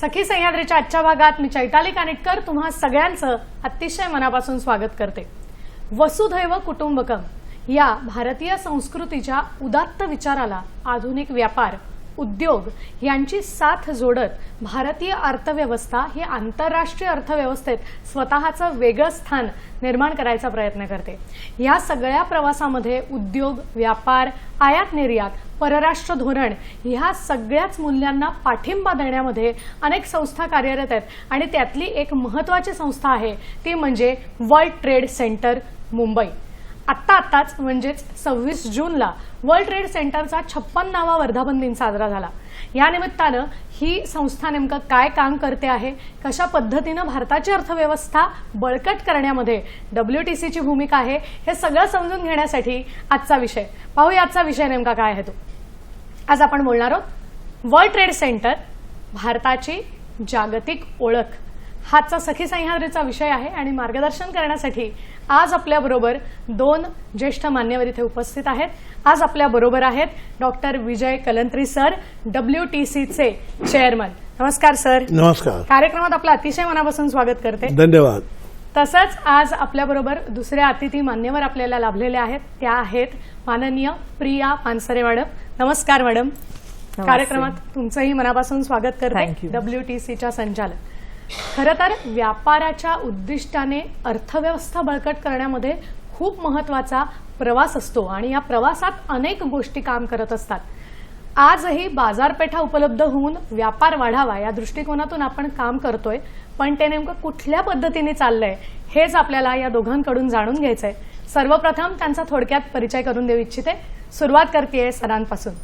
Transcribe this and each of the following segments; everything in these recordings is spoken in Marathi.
सखी सह्याद्रीच्या आजच्या भागात मी चैताली कानिटकर तुम्हा सगळ्यांचं अतिशय मनापासून स्वागत करते। वसुधैव कुटुंबकम या भारतीय संस्कृतीच्या उदात्त विचाराला आधुनिक व्यापार उद्योग यांची साथ जोडत भारतीय अर्थव्यवस्था ही आंतरराष्ट्रीय अर्थव्यवस्थेत स्वतःचं वेगळं स्थान निर्माण करायचा प्रयत्न करते। या सगळ्या प्रवासामध्ये उद्योग व्यापार आयात निर्यात परराष्ट्र धोरण ह्या सगळ्याच मूल्यांना पाठिंबा देण्यामध्ये अनेक संस्था कार्यरत आहेत आणि त्यातली एक महत्त्वाची संस्था आहे ती म्हणजे वर्ल्ड ट्रेड सेंटर मुंबई। आत्ताच म्हणजेच 26 जूनला वर्ल्ड ट्रेड सेंटरचा 56वा वर्धापन दिन साजरा झाला। या निमित्तानं ही संस्था नेमकं काय काम करते आहे, कशा पद्धतीनं भारताची अर्थव्यवस्था बळकट करण्यामध्ये WTC ची भूमिका आहे हे सगळं समजून घेण्यासाठी आजचा विषय पाहूया। आजचा विषय नेमका काय आहे तो आज आपण बोलणार आहोत। वर्ल्ड ट्रेड सेंटर भारताची जागतिक ओळख हाचा सखी सह्याद्रीचा विषय आहे आणि मार्गदर्शन करण्यासाठी आज आपल्या बरोबर दोन ज्येष्ठ मान्यवर इथे उपस्थित आहेत। आज आपल्या बरोबर आहेत doctor Vijay Kalantri sir, WTC चे चेअरमन। नमस्कार सर। नमस्कार। कार्यक्रमात आपलं अतिशय मनापासून स्वागत करते। धन्यवाद। तसंच आज आपल्या बरोबर दुसरे अतिथी मान्यवर आपल्याला लाभलेले आहेत, त्या आहेत माननीय प्रिया पानसरे मॅडम। नमस्कार मॅडम। कार्यक्रमात तुमचंही मनापासून स्वागत करते। WTCच्या संचालक। खरं तर व्यापाराच्या उद्दिष्टाने अर्थव्यवस्था बळकट करण्यामध्ये खूप महत्त्वाचा प्रवास असतो आणि या प्रवासात अनेक गोष्टी काम करत असतात। आजही बाजारपेठा उपलब्ध होऊन व्यापार वाढावा या दृष्टिकोनातून आपण काम करतोय, पण ते नेमकं कुठल्या पद्धतीने चाललंय हेच आपल्याला या दोघांकडून जाणून घ्यायचंय। सर्वप्रथम त्यांचा थोडक्यात परिचय करून देऊ इच्छिते। सुरुवात करतेय सरांपासून।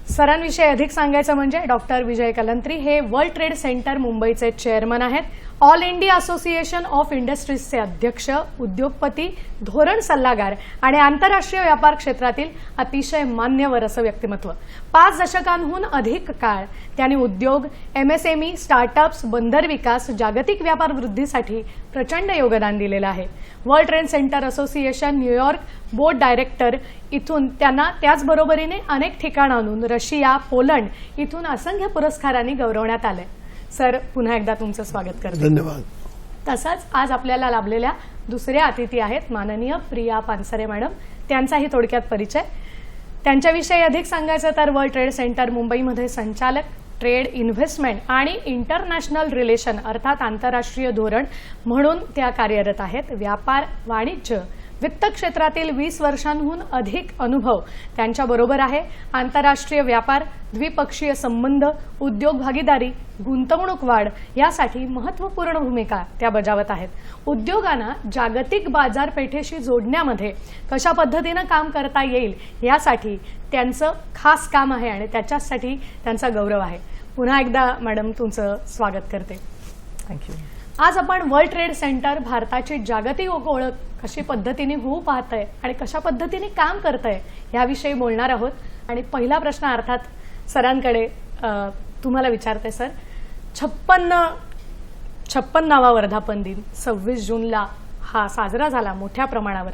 सरांविषयी अधिक सांगायचं म्हणजे डॉक्टर विजय कलंत्री हे वर्ल्ड ट्रेड सेंटर मुंबईचे चेअरमन आहेत, ऑल इंडिया असोसिएशन ऑफ इंडस्ट्रीजचे अध्यक्ष, उद्योगपती, धोरण सल्लागार आणि आंतरराष्ट्रीय व्यापार क्षेत्रातील अतिशय मान्यवर असं व्यक्तिमत्व। 5 दशकांहून अधिक काळ त्यांनी उद्योग MSME स्टार्टअप्स बंदर विकास जागतिक व्यापार वृद्धीसाठी प्रचंड योगदान दिलेलं आहे। World trade centre association New York board director इथून त्यांना त्याचबरोबरीने अनेक ठिकाणांहून रशिया पोलंड इथून असंख्य पुरस्कारांनी गौरवण्यात आले। सर पुन्हा एकदा तुमचं स्वागत करते। धन्यवाद। तसंच आज आपल्याला लाभलेल्या दुसऱ्या अतिथी आहेत माननीय प्रिया पानसरे मॅडम। त्यांचाही थोडक्यात परिचय। त्यांच्याविषयी अधिक सांगायचं तर वर्ल्ड ट्रेड सेंटर मुंबईमध्ये संचालक, ट्रेड इन्व्हेस्टमेंट आणि इंटरनॅशनल रिलेशन अर्थात आंतरराष्ट्रीय धोरण म्हणून त्या कार्यरत आहेत। व्यापार वाणिज्य वित्त क्षेत्रातील 20 वर्षांहून अधिक अनुभव त्यांच्या बरोबर आहे। आंतरराष्ट्रीय व्यापार द्विपक्षीय संबंध उद्योग भागीदारी गुंतवणूक वाढ यासाठी महत्त्वपूर्ण भूमिका त्या बजावत आहेत। उद्योगांना जागतिक बाजारपेठेशी जोडण्यामध्ये कशा पद्धतीने काम करता येईल यासाठी त्यांचं खास काम आहे आणि त्याच्यासाठी त्यांचा गौरव आहे। पुन्हा एकदा मॅडम तुमचं स्वागत करते। थँक्यू। आज आपण वर्ल्ड ट्रेड सेंटर भारताची जागतिक ओळख कशी पद्धतीने होऊ पाहतंय आणि कशा पद्धतीने काम करतंय याविषयी बोलणार आहोत। आणि पहिला प्रश्न अर्थात सरांकडे तुम्हाला विचारते सर। 56वा वर्धापन दिन 26 जूनला हा साजरा झाला मोठ्या प्रमाणावर।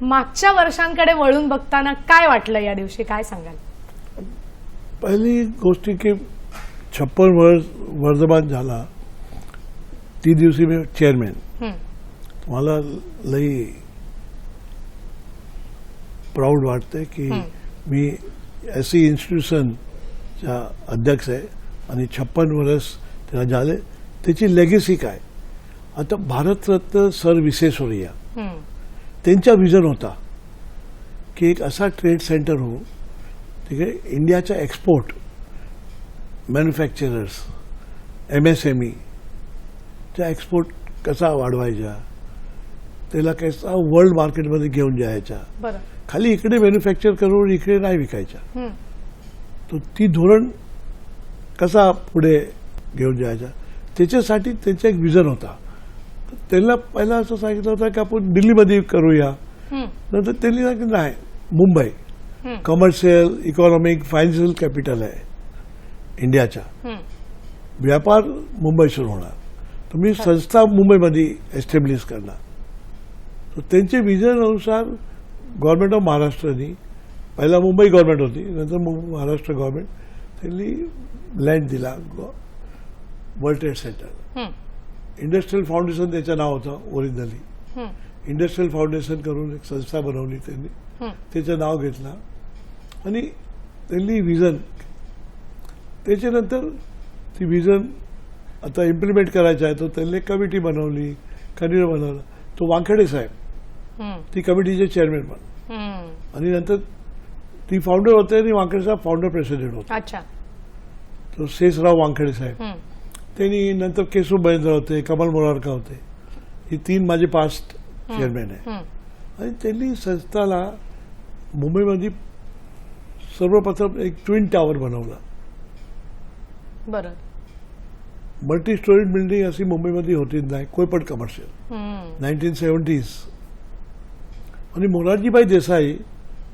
मागच्या वर्षांकडे वळून बघताना काय वाटलं या दिवशी, काय सांगाल? पहिली गोष्ट की 56 वर्धमान झाला ती दिवशी मी चेअरमॅन। मला लई प्राऊड वाटते की मी ऐसी इन्स्टिट्यूशनचा अध्यक्ष आहे आणि 56 वर्ष त्याला झाले। त्याची लेगेसी काय, आता भारतरत्न सर विश्वेश्वरैया त्यांचा विजन होता की एक असा ट्रेड सेंटर हो, ठीक आहे, इंडियाचा एक्सपोर्ट मॅन्युफॅक्चरर्स MSME चा एक्सपोर्ट कसा वाढवायचा, त्याला कसा वर्ल्ड मार्केटमध्ये घेऊन जायचा, खाली इकडे मॅन्युफॅक्चर करून इकडे नाही विकायचा, तो ती धोरण कसा पुढे घेऊन जायचा त्याच्यासाठी त्यांचा एक विजन होता। त्यांना पहिला असं सांगितलं होतं की आपण दिल्लीमध्ये करूया, नंतर त्यांनी सांगितलं नाही, Mumbai commercial economic financial capital आहे इंडियाचा, व्यापार मुंबई सुरू होणार, तर मी संस्था मुंबईमध्ये एस्टॅब्लिश करणार। तर त्यांचे विजन अनुसार गव्हर्नमेंट ऑफ महाराष्ट्राने पहिला मुंबई गव्हर्नमेंट होती, नंतर महाराष्ट्र गव्हर्नमेंट त्यांनी लँड दिला world trade centre. Industrial foundation त्याचं नाव होतं ओरिजिनली. इंडस्ट्रियल फाउंडेशन करून एक संस्था बनवली त्यांनी, त्याचं नाव घेतलं आणि त्यांनी विजन, त्याच्यानंतर ती विजन आता इम्प्लिमेंट करायचं आहे, तो त्यांनी कमिटी बनवली, कन्व्हेनर बनवला, तो वानखेडे साहेब ती कमिटीचे चेअरमॅन पण, आणि नंतर ती फाउंडर होते आणि वानखेडे साहेब फाउंडर प्रेसिडेंट होते. अच्छा. तो शेषराव वानखेडे साहेब, त्यांनी नंतर केशव महेंद्र होते, कमल मोरारका होते, ही 3 माझे पास्ट चेअरमॅन आहे. आणि त्यांनी संस्थाला मुंबईमध्ये सर्वप्रथम एक ट्विन टॉवर बनवला. बरं. मल्टी स्टोरीड बिल्डिंग अशी मुंबईमध्ये होती नाही, कोई पण कमर्शियल, 1970s. आणि मोरारजीभाई देसाई,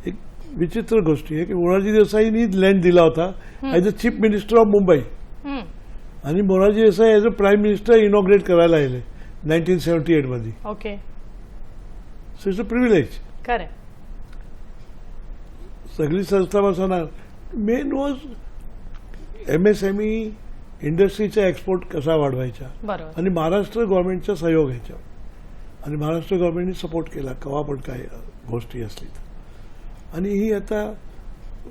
एक विचित्र गोष्टी आहे की मोरारजी देसाईंनी लँड दिला होता as a chief minister of Mumbai, आणि Morarji Desai as a prime minister inaugurate करायला आले 1978 मध्ये. Okay. So it's a privilege. खरं. सगळी संस्था बसवणार. मेन वॉज MSME इंडस्ट्रीचा एक्सपोर्ट कसा वाढवायचा, बरोबर. आणि महाराष्ट्र गव्हर्नमेंटचा सहयोग ह्याच्यावर, आणि महाराष्ट्र गव्हर्नमेंटने सपोर्ट केला केव्हा पण काय गोष्टी असली तर. आणि ही आता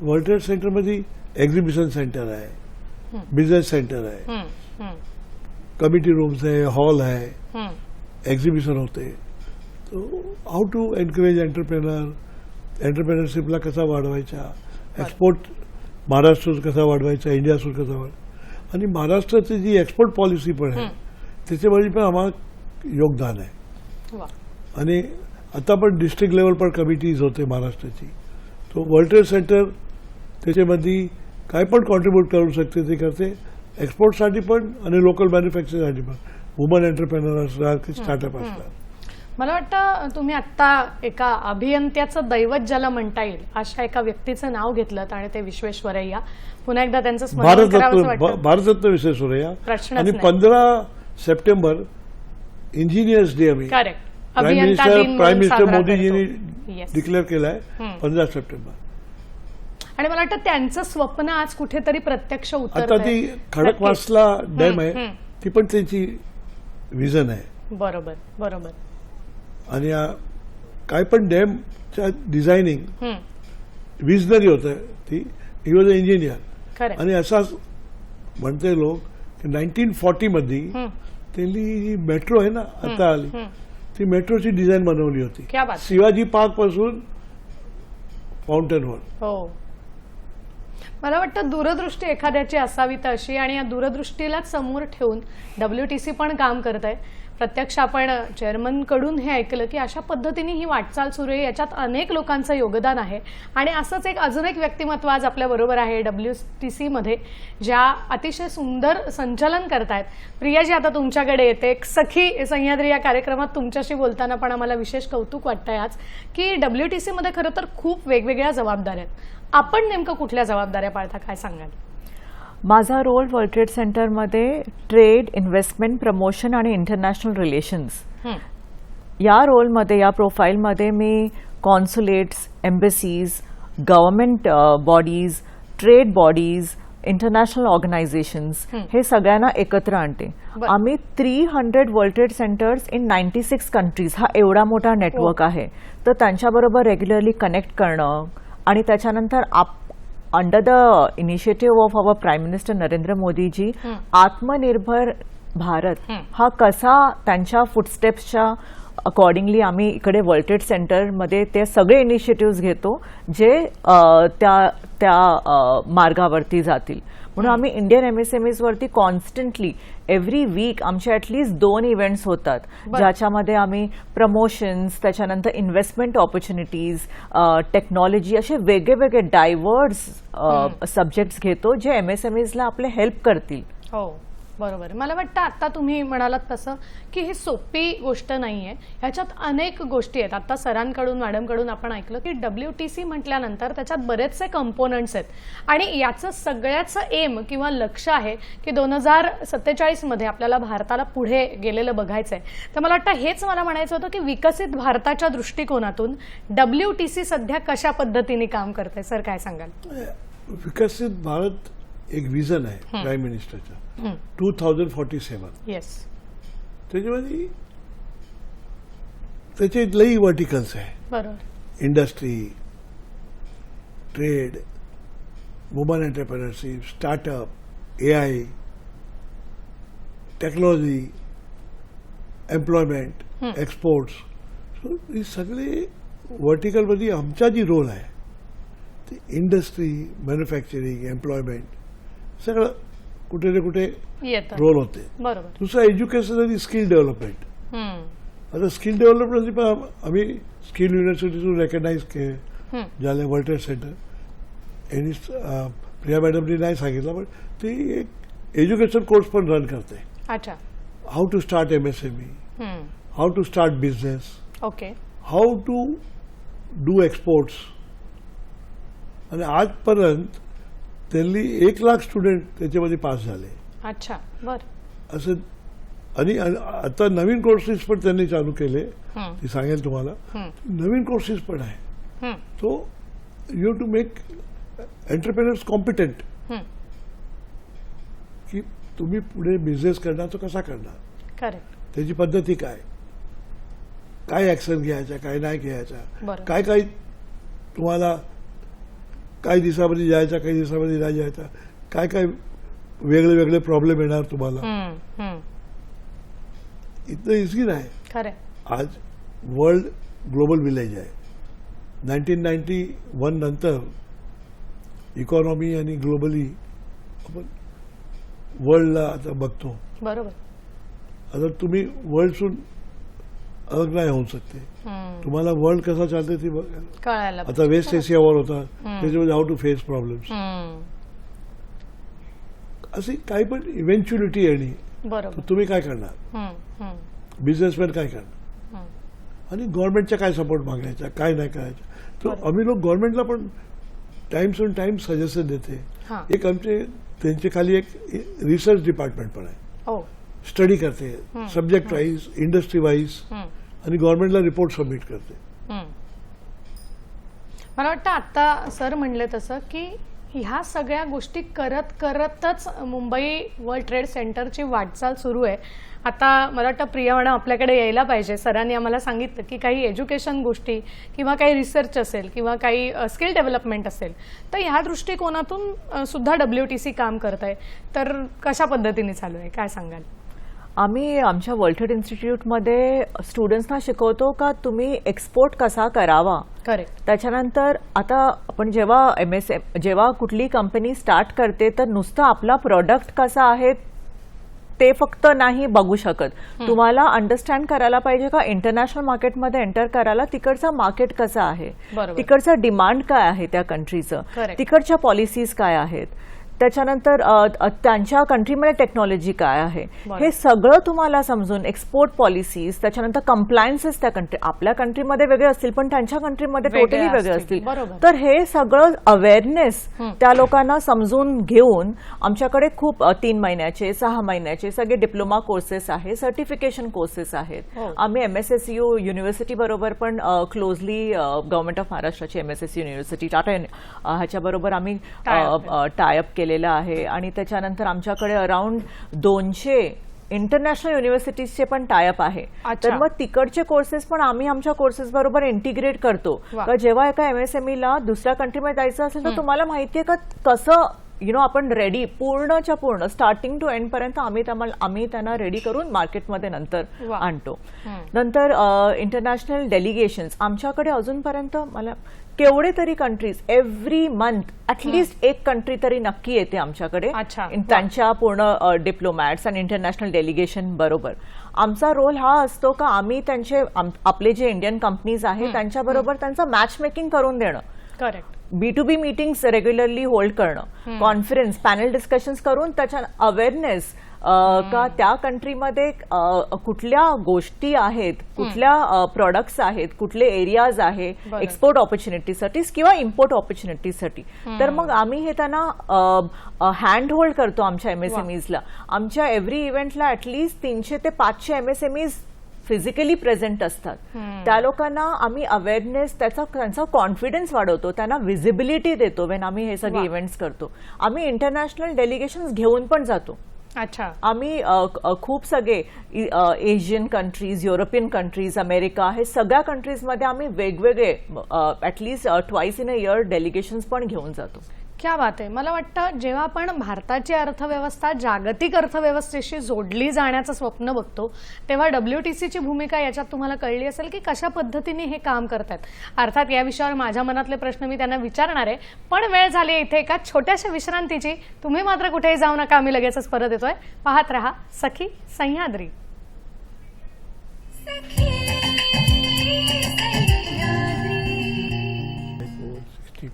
वर्ल्ड ट्रेड सेंटरमध्ये एक्झिबिशन सेंटर आहे, बिझनेस सेंटर आहे, कमिटी रूम्स आहे, हॉल आहे, एक्झिबिशन होते. हाऊ टू एनकरेज एंटरप्रेनरशिपला कसा वाढवायचा, एक्सपोर्ट महाराष्ट्र कसा वाढवायचा, इंडियासून कसा वाढवायचा, आणि महाराष्ट्राची जी एक्सपोर्ट पॉलिसी पण आहे त्याच्यामध्ये पण आम्हाला योगदान आहे. आणि आता पण डिस्ट्रिक्ट लेवल पर कमिटीज होते महाराष्ट्राची, तो वर्ल्ड ट्रेड सेंटर त्याच्यामध्ये काय पण कॉन्ट्रीब्यूट करू शकते ते करते, एक्सपोर्टसाठी पण आणि लोकल मॅन्युफॅक्चरिंगसाठी पण, वुमन एंटरप्रेनर असणार की स्टार्टअप असणार. मला वाटतं तुम्ही आत्ता एका अभियंत्याचं दैवत ज्याला म्हणता येईल अशा एका व्यक्तीचं नाव घेतलं, आणि ते विश्वेश्वरय्या. पुन्हा एकदा त्यांचं स्मरण करावंसं वाटतं. भारतरत्न विश्वेश्वरय्या. प्रश्नच आणि नाही. 15 सप्टेंबर इंजिनियर्स डे आम्ही करेक्ट. प्राईम मिनिस्टर मोदीजींनी डिक्लेअर केलाय 15 सप्टेंबर. आणि मला वाटतं त्यांचं स्वप्न आज कुठेतरी प्रत्यक्ष आता उतरतंय. ती खडकवासला डॅम आहे, ती पण त्यांची विजन आहे. बरोबर बरोबर. आणि काय पण डॅमच्या डिझायनिंग विजनरी होतं, ती ही वॉज अ इंजिनियर. खरं. आणि असाच म्हणते लोक की 1940 मध्ये त्यांनी जी मेट्रो आहे ना आता आली, ती मेट्रोची डिझाईन बनवली होती क्या बात. शिवाजी पार्क पासून फाउंटन वर. हो. मला वाटतं दूरदृष्टी एखाद्याची असावी तर अशी, आणि या दूरदृष्टीलाच समोर ठेवून WTC पण काम करत आहे. प्रत्यक्ष आपण चेअरमनकडून हे ऐकलं की अशा पद्धतीने ही वाटचाल सुरू आहे, याच्यात अनेक लोकांचं योगदान आहे. आणि असंच एक अजून एक व्यक्तिमत्व आज आपल्याबरोबर आहे WTC मध्ये, ज्या अतिशय सुंदर संचालन करतायत. प्रियाजी, आता तुमच्याकडे येते. एक सखी सह्याद्री या कार्यक्रमात तुमच्याशी बोलताना पण आम्हाला विशेष कौतुक वाटतंय आज की WTC मध्ये खरं तर खूप वेगवेगळ्या जबाबदाऱ्या आहेत. आपण नेमकं कुठल्या जबाबदाऱ्या पाळता, काय सांगाल? माझा रोल वर्ल्ड ट्रेड सेंटरमध्ये ट्रेड, इन्व्हेस्टमेंट, प्रमोशन आणि इंटरनॅशनल रिलेशन्स या रोलमध्ये, या प्रोफाईलमध्ये मी consulates, embassies, government bodies, trade bodies, international organisations हे सगळ्यांना एकत्र आणते. आम्ही 300 world trade centres in 96 countries हा एवढा मोठा नेटवर्क आहे. तर त्यांच्याबरोबर रेग्युलरली कनेक्ट करणं, आणि त्याच्यानंतर under the initiative of our prime minister Narendra Modiji, आत्मनिर्भर भारत हा कसा त्यांच्या फुटस्टेप्सच्या अकॉर्डिंगली आम्ही इकडे वर्ल्ड ट्रेड सेंटरमध्ये ते सगळे इनिशिएटिव्ह घेतो जे त्या मार्गावरती जातील. म्हणून आम्ही इंडियन MSMEs वरती कॉन्स्टंटली एव्हरी वीक आमचे ॲटलिस्ट 2 इव्हेंट्स होतात, ज्याच्यामध्ये आम्ही प्रमोशन्स, त्याच्यानंतर इन्व्हेस्टमेंट ऑपॉर्च्युनिटीज, टेक्नॉलॉजी असे वेगळे डायव्हर्स सब्जेक्ट्स घेतो जे MSMEsला आपले हेल्प करतील. हो बरोबर. मला वाटतं आता तुम्ही म्हणालात तसं की ही सोपी गोष्ट नाहीये, ह्याच्यात अनेक गोष्टी आहेत. आता सरांकडून, मॅडमकडून आपण ऐकलं की WTC म्हटल्यानंतर त्याच्यात बरेचसे कंपोनंट्स आहेत, आणि याचं सगळ्याचं एम किंवा लक्ष आहे की 2047 मध्ये आपल्याला भारताला पुढे गेलेलं बघायचंय. तर मला वाटतं हेच मला म्हणायचं होतं की विकसित भारताच्या दृष्टिकोनातून WTC सध्या कशा पद्धतीने काम करते. सर काय सांगाल? विकसित भारत एक विजन आहे प्राईम मिनिस्टरचं 2047. येस. त्याच्यामध्ये त्याचे लई वर्टिकल्स आहे. बरोबर. Industry, trade, woman entrepreneurship, startup, AI, technology, employment, exports. So ही सगळे वर्टिकलमध्ये आमचा जी रोल आहे ते इंडस्ट्री, मॅन्युफॅक्चरिंग, एम्प्लॉयमेंट सगळं कुठे ना कुठे येतं. रोल होते. बरोबर. दुसरा एज्युकेशन आणि स्किल डेव्हलपमेंट. आता स्किल डेव्हलपमेंटची पण आम्ही स्किल युनिव्हर्सिटीतून रेकग्नाइज केले झाले वर्ल्ड ट्रेड सेंटर. यांनी प्रिया मॅडमनी नाही सांगितलं पण ती एक एज्युकेशन कोर्स पण रन करते. अच्छा. How to start MSME, how to start business, okay. How to do exports. आणि आजपर्यंत त्यांनी 1 लाख स्टुडंट त्याच्यामध्ये पास झाले. अच्छा. बर. असं. आणि आता नवीन कोर्सेस पण त्यांनी चालू केले. ती सांगेल तुम्हाला. नवीन कोर्सेस पण आहे. So you to make entrepreneurs competent की तुम्ही पुढे बिझनेस करणार तर कसा करणार, करेक्ट. त्याची पद्धती काय, काय ऍक्शन घ्यायचा, काय नाही घ्यायचा, बरोबर. काय काय तुम्हाला काही दिवसामध्ये जायचा, काही दिवसामध्ये नाही जायचा, काय काय वेगळे वेगळे प्रॉब्लेम येणार तुम्हाला. इतकं इझी नाही. खरं. आज वर्ल्ड ग्लोबल विलेज आहे. 1991 नंतर इकॉनॉमी आणि ग्लोबली आपण वर्ल्डला आता बघतो. बरोबर. आता तुम्ही वर्ल्डसून अलग नाही होऊ शकते. तुम्हाला वर्ल्ड कसा चालते ते कळायला. आता वेस्ट एशिया वॉर होता, त्याच्यामध्ये हाऊ टू फेस प्रॉब्लेम्स. अशी काही पण इव्हेंच्युअलिटी येणे. बरोबर. तर तुम्ही काय करणार, बिझनेसमॅन काय करणार, आणि गव्हर्नमेंटचा काय सपोर्ट मागायचा, काय नाही करायचं. तर आम्ही लोक गव्हर्नमेंटला पण टाइम्स ऑन टाइम सजेशन देते. एक आमचे त्यांचे खाली एक रिसर्च डिपार्टमेंट पण आहे. स्टडी करते सब्जेक्ट वाईज, इंडस्ट्री वाईज, आणि गव्हर्नमेंटला रिपोर्ट सबमिट करते. मला वाटतं आता सर म्हणले तसं की ह्या सगळ्या गोष्टी करत करतच मुंबई वर्ल्ड ट्रेड सेंटरची वाटचाल सुरू आहे. आता मला वाटतं प्रिया मॅडम आपल्याकडे यायला पाहिजे. सरांनी आम्हाला सांगितलं की काही एज्युकेशन गोष्टी किंवा काही रिसर्च असेल किंवा काही स्किल डेव्हलपमेंट असेल तर ह्या दृष्टिकोनातून सुद्धा WTC काम करत आहे. तर कशा पद्धतीने चालू आहे, काय सांगाल? आम्ही आमच्या वर्ल्ड ट्रेड इन्स्टिट्यूटमध्ये स्टुडंट्सना शिकवतो का तुम्ही एक्सपोर्ट कसा करावा. करेक्ट. त्याच्यानंतर आता आपण जेव्हा कुठली कंपनी स्टार्ट करते तर नुसतं आपला प्रोडक्ट कसा आहे ते फक्त नाही बघू शकत. तुम्हाला अंडरस्टँड करायला पाहिजे का इंटरनॅशनल मार्केटमध्ये एंटर करायला तिकडचं मार्केट कसं आहे, तिकडचं डिमांड काय आहे त्या कंट्रीचं, तिकडच्या पॉलिसीज काय आहेत, त्याच्यानंतर त्यांच्या कंट्रीमध्ये टेक्नॉलॉजी काय आहे, हे सगळं तुम्हाला समजून एक्सपोर्ट पॉलिसीज, त्याच्यानंतर कंप्लायन्सेस त्या कंट्री आपल्या कंट्रीमध्ये वेगळे असतील पण त्यांच्या कंट्रीमध्ये टोटली वेगळे असतील. तर हे सगळं अवेअरनेस त्या लोकांना समजून घेऊन आमच्याकडे खूप 3 महिन्याचे 6 महिन्याचे सगळे डिप्लोमा कोर्सेस आहेत, सर्टिफिकेशन कोर्सेस आहेत. आम्ही MSSU युनिव्हर्सिटी बरोबर पण क्लोजली गव्हर्नमेंट ऑफ महाराष्ट्राची MSSU युनिव्हर्सिटी टाटा ह्याच्याबरोबर आम्ही टायअप केले आहे. आणि त्याच्यानंतर आमच्याकडे अराउंड 200 इंटरनॅशनल युनिव्हर्सिटीजचे पण टायअप आहे. तर मग तिकडचे कोर्सेस पण आम्ही आमच्या कोर्सेस बरोबर इंटिग्रेट करतो. का जेव्हा एका MSMEला दुसऱ्या कंट्रीमध्ये जायचं असेल तर तुम्हाला माहिती आहे का कसं आपण रेडी पूर्णच्या पूर्ण स्टार्टिंग टू एंड पर्यंत आम्ही त्यांना रेडी करून मार्केटमध्ये नंतर आणतो. नंतर इंटरनॅशनल डेलिगेशन्स आमच्याकडे अजूनपर्यंत मला केवढे तरी कंट्रीज एव्हरी मंथ ॲटलिस्ट एक कंट्री तरी नक्की येते आमच्याकडे त्यांच्या पूर्ण डिप्लोमॅट्स आणि इंटरनॅशनल डेलिगेशन बरोबर. आमचा रोल हा असतो का आम्ही त्यांचे आपले जे इंडियन कंपनीज आहेत त्यांच्याबरोबर त्यांचं मॅच मेकिंग करून देणं. Correct. B2B meetings regularly hold करणं, कॉन्फरन्स, पॅनल डिस्कशन्स करून त्याच्या अवेअरनेस का त्या कंट्रीमध्ये कुठल्या गोष्टी आहेत, कुठल्या प्रॉडक्ट्स आहेत, कुठले एरियाज आहे एक्सपोर्ट ऑपॉर्च्युनिटीसाठी किंवा इम्पोर्ट ऑपॉर्च्युनिटीसाठी. तर मग आम्ही हे त्यांना हँड होल्ड करतो आमच्या MSMEsला. आमच्या एव्हरी इव्हेंटला ॲटलिस्ट 300 ते 500 MSMEs फिजिकली प्रेझेंट असतात त्या लोकांना आम्ही अवेअरनेस त्यांचा कॉन्फिडन्स वाढवतो, त्यांना व्हिजिबिलिटी देतो वेन आम्ही हे सगळे इव्हेंट्स करतो. आम्ही इंटरनॅशनल डेलिगेशन्स घेऊन पण जातो. अच्छा. आम्ही खूप सगळे Asian countries, European countries, America हे सगळ्या कंट्रीजमध्ये आम्ही वेगवेगळे at least twice in a year delegations पण घेऊन जातो. क्या बात आहे. मला वाटतं जेव्हा आपण भारताची अर्थव्यवस्था जागतिक अर्थव्यवस्थेशी जोडली जाण्याचं स्वप्न बघतो तेव्हा WTCची भूमिका याच्यात तुम्हाला कळली असेल की कशा पद्धतीने हे काम करतात. अर्थात या विषयावर माझ्या मनातले प्रश्न मी त्यांना विचारणार आहे, पण वेळ झाली इथे एका छोट्याशा विश्रांतीची. तुम्ही मात्र कुठेही जाऊ नका, आम्ही लगेचच परत येतोय. पाहत रहा सखी सह्याद्री.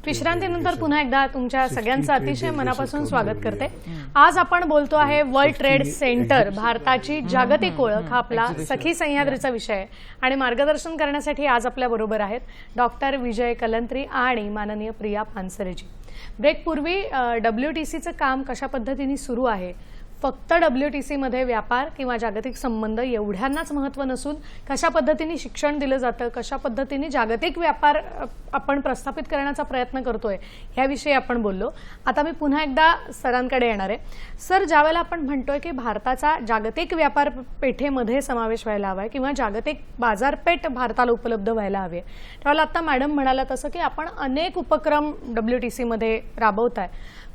विश्रांतीनंतर पुन्हा एकदा तुमच्या सगळ्यांचं अतिशय मनापासून स्वागत करते. आज आपण बोलतो आहे वर्ल्ड ट्रेड सेंटर, भारताची जागतिक ओळख हा आपला सखी सह्याद्रीचा विषय आहे. आणि मार्गदर्शन करण्यासाठी आज आपल्या बरोबर आहेत डॉक्टर विजय कलंत्री आणि माननीय प्रिया पानसरेजी. ब्रेकपूर्वी WTCचं काम कशा पद्धतीने सुरू आहे, फक्त WTC मध्ये व्यापार किंवा जागतिक संबंध एवढ्यांनाच महत्त्व नसून कशा पद्धतीने शिक्षण दिलं जातं, कशा पद्धतीने जागतिक व्यापार आपण प्रस्थापित करण्याचा प्रयत्न करतोय ह्याविषयी आपण बोललो. आता मी पुन्हा एकदा सरांकडे येणार आहे. सर, ज्यावेळेला आपण म्हणतोय की भारताचा जागतिक व्यापार पेठेमध्ये समावेश व्हायला हवा आहे किंवा जागतिक बाजारपेठ भारताला उपलब्ध व्हायला हवी आहे, त्यावेळेला आता मॅडम म्हणाला तसं की आपण अनेक उपक्रम WTC मध्ये राबवताय,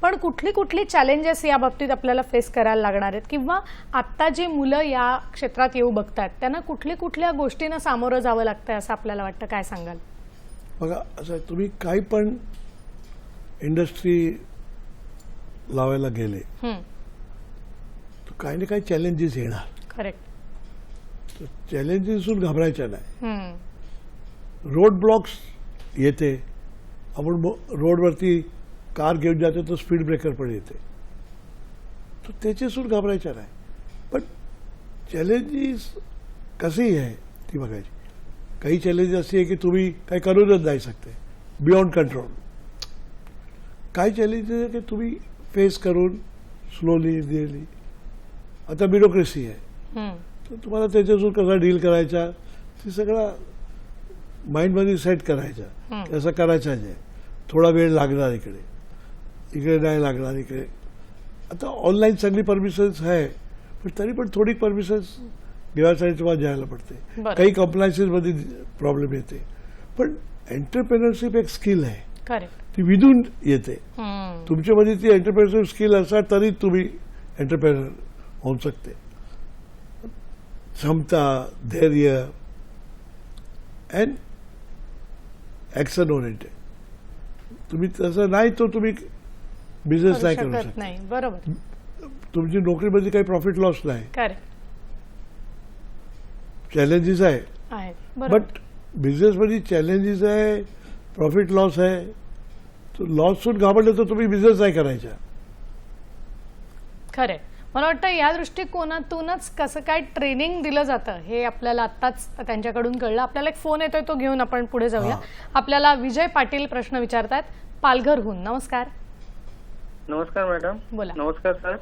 पण कुठली कुठली चॅलेंजेस या बाबतीत आपल्याला फेस करायला लागणार आहेत किंवा आत्ता जी मुलं या क्षेत्रात येऊ बघतात त्यांना कुठल्या कुठल्या गोष्टींना सामोरं जावं लागतंय असं आपल्याला वाटतं, काय सांगाल? बघा, असं तुम्ही काही पण इंडस्ट्री लावायला गेले तर काही ना काही चॅलेंजेस येणार. करेक्ट. चॅलेंजेसून घाबरायच्या नाही. रोड ब्लॉक्स येते, आपण रोडवरती कार घेऊन जातो तर स्पीड ब्रेकर पण येते, तर त्याच्यासून घाबरायच्या नाही. पण चॅलेंजेस कशी आहे ती बघायची. काही चॅलेंजेस अशी आहे की तुम्ही काही करूनच नाही शकते, बियॉन्ड कंट्रोल. काही चॅलेंजेस आहे की तुम्ही फेस करून स्लोली डेली. आता ब्युरोक्रेसी आहे, तर तुम्हाला त्याच्यासून कसा डील करायचा ते सगळं माइंडमध्ये सेट करायचा, कसं करायचं आहे. थोडा वेळ लागणार इकडे नाही लागणार इकडे. आता ऑनलाईन सगळी परमिशन्स आहे, पण तरी पण थोडी परमिशन्स घेण्यासाठी तुम्हाला जायला पडते. काही कम्प्लायन्सेसमध्ये प्रॉब्लेम येते. पण एंटरप्रेनरशिप एक स्किल आहे, ती विधून येते. तुमच्यामध्ये ती एंटरप्रेनरशिप स्किल असणार तरी तुम्ही एंटरप्रेनर होऊ शकते. क्षमता, धैर्य अँड ॲक्शन ओरिएंटेड. तुम्ही तसं नाही तर तुम्ही बिझनेस नाही करू शकत. नाही. बरोबर. तुमची नोकरीमध्ये काही प्रॉफिट लॉस नाही. चॅलेंजेस आहे, बट बिझनेसमध्ये चॅलेंजेस आहे, प्रॉफिट लॉस आहे. लॉससून घाबरलं तर तुम्ही बिझनेस नाही करायचा. खरे. मला वाटतं या दृष्टिकोनातूनच कसं काय ट्रेनिंग दिलं जातं हे आपल्याला आत्ताच त्यांच्याकडून कळलं. आपल्याला एक फोन येतोय, तो घेऊन आपण पुढे जाऊया. आपल्याला विजय पाटील प्रश्न विचारतात पालघरहून. नमस्कार. नमस्कार मॅडम. बोला. नमस्कार सर.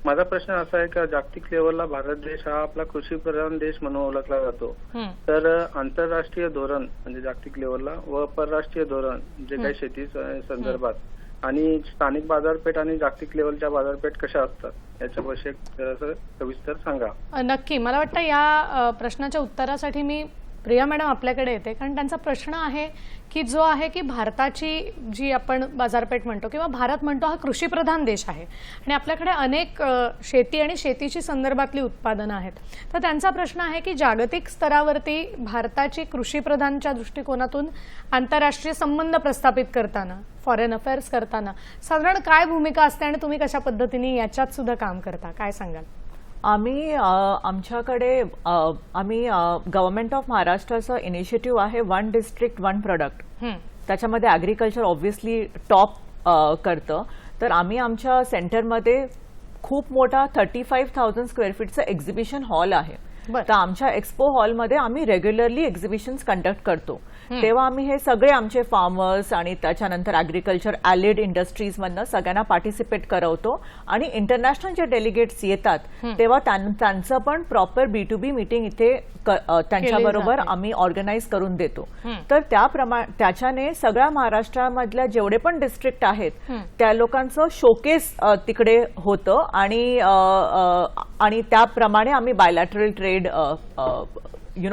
माझा प्रश्न असा आहे की जागतिक लेवलला भारत देश हा आपला कृषी प्रधान देश म्हणून ओळखला जातो. तर आंतरराष्ट्रीय धोरण म्हणजे जागतिक लेवलला व परराष्ट्रीय धोरण जे काही शेती संदर्भात आणि स्थानिक बाजारपेठ आणि जागतिक लेवलच्या बाजारपेठ कशा असतात याच्याविषयी सविस्तर सांगा. नक्की. मला वाटतं या प्रश्नाच्या उत्तरासाठी मी प्रिया मॅडम आपल्याकडे येते, कारण त्यांचा प्रश्न आहे की जो आहे की भारताची जी आपण बाजारपेठ म्हणतो किंवा भारत म्हणतो हा कृषीप्रधान देश आहे आणि आपल्याकडे अनेक शेती आणि शेतीशी संदर्भातली उत्पादनं आहेत. तर त्यांचा प्रश्न आहे की जागतिक स्तरावरती भारताची कृषीप्रधानच्या दृष्टिकोनातून आंतरराष्ट्रीय संबंध प्रस्थापित करताना, फॉरेन अफेअर्स करताना साधारण काय भूमिका असते आणि तुम्ही कशा पद्धतीने याच्यात सुद्धा काम करता, काय सांगाल? आमच्याकडे गव्हर्नमेंट ऑफ महाराष्ट्राचं इनिशिएटिव्ह आहे वन डिस्ट्रिक्ट वन प्रोडक्ट. त्याच्यामध्ये ॲग्रिकल्चर ऑब्व्हियसली टॉप करतं. तर आम्ही आमच्या सेंटरमध्ये खूप मोठा 35,000 स्क्वेअर फीटचं एक्झिबिशन हॉल आहे. तर आमच्या एक्सपो हॉलमध्ये आम्ही रेग्युलरली एक्झिबिशन्स कंडक्ट करतो. तेव्हा आम्ही हे सगळे आमचे फार्मर्स आणि त्याच्यानंतर ऍग्रिकल्चर ॲलिड इंडस्ट्रीज मधनं सगळ्यांना पार्टिसिपेट करवतो आणि इंटरनॅशनल जे डेलिगेट्स येतात तेव्हा त्यांचं पण प्रॉपर B2B मीटिंग इथे त्यांच्याबरोबर आम्ही ऑर्गनाईज करून देतो. तर त्याच्याने सगळ्या महाराष्ट्रामधल्या जेवढे पण डिस्ट्रिक्ट आहेत त्या लोकांचं शोकेस तिकडे होतं आणि त्याप्रमाणे आम्ही बायलॅटरल ट्रेड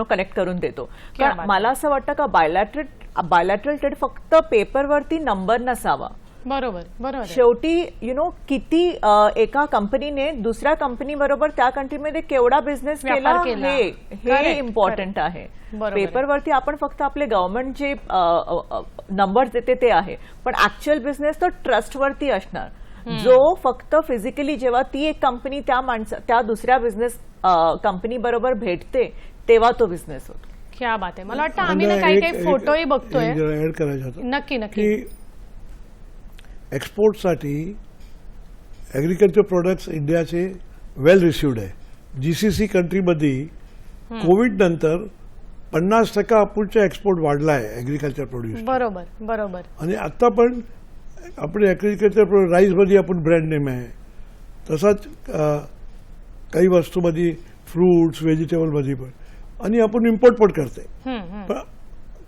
कनेक्ट करून देतो. कारण मला असं वाटतं का बायलॅटरल ट्रेड फक्त पेपरवरती नंबर नसावा. बरोबर शेवटी किती एका कंपनीने दुसऱ्या कंपनी बरोबर त्या कंट्रीमध्ये केवढा बिझनेस केला हे इम्पॉर्टंट आहे. पेपरवरती आपण फक्त आपले गव्हर्नमेंट जे नंबर देते ते आहे, पण ऍक्च्युअल बिझनेस तो ट्रस्टवरती असणार. जो फक्त फिजिकली जेव्हा ती एक कंपनी त्या दुसऱ्या बिझनेस कंपनी बरोबर भेटते तेव्हा तो बिझनेस होतो. क्या बात आहे. मला वाटतं आम्ही ना काही फोटोही बघतोय. ऍड करायचं होतं नक्की एक्सपोर्टसाठी ऍग्रिकल्चर प्रोडक्ट्स इंडियाचे वेल रिसिव्ड आहे. GCC कंट्रीमध्ये कोविड नंतर 50% आपूणचा एक्सपोर्ट वाढला आहे ऍग्रिकल्चर प्रोड्यूस. बरोबर आणि आता पण आपण ऍग्रिकल्चर राईसमध्ये आपण ब्रँड नेम आहे. तसाच काही वस्तूमध्ये फ्रूट्स व्हेजिटेबलमध्ये पण, आणि आपण इम्पोर्ट पण करते. पण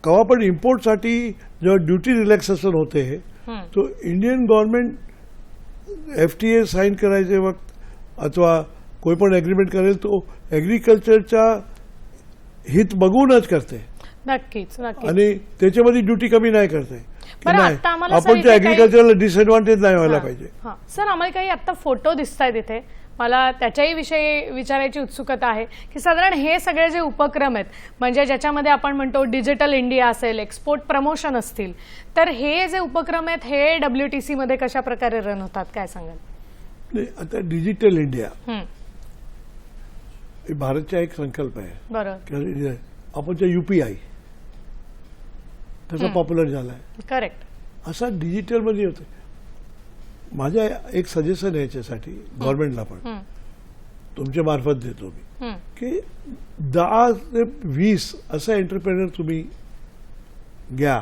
केव्हा पण इम्पोर्टसाठी जेव्हा ड्युटी रिलॅक्सेशन होते तो इंडियन गव्हर्नमेंट FTA साईन करायचे वक्त अथवा कोई पण एग्रीमेंट करेल तो ऍग्रिकल्चरच्या हित बघूनच करते. नक्कीच आणि त्याच्यामध्ये ड्युटी कमी नाही करते. बरं, आता आम्हाला सर आपण इथे ऍग्रिकल्चरला डिसएडव्हान्टेज नाही व्हायला पाहिजे. सर आम्हाला काही आता फोटो दिसत आहेत इथे, मला त्याच्याही विषयी विचारायची उत्सुकता आहे की साधारण हे सगळे जे उपक्रम आहेत म्हणजे ज्याच्यामध्ये आपण म्हणतो डिजिटल इंडिया असेल, एक्सपोर्ट प्रमोशन असतील, तर हे जे उपक्रम आहेत हे WTC मध्ये कशा प्रकारे रन होतात, काय सांगाल? आता डिजिटल इंडिया हे भारतचा एक संकल्प आहे. बरोबर. आपणचा UPI कसा पॉप्युलर झालाय. करेक्ट. असा डिजिटलमध्ये होतं. माझ्या एक सजेशन आहे याच्यासाठी गव्हर्नमेंटला पण तुमच्या मार्फत देतो मी की 10 ते 20 असा एंटरप्रेनर तुम्ही घ्या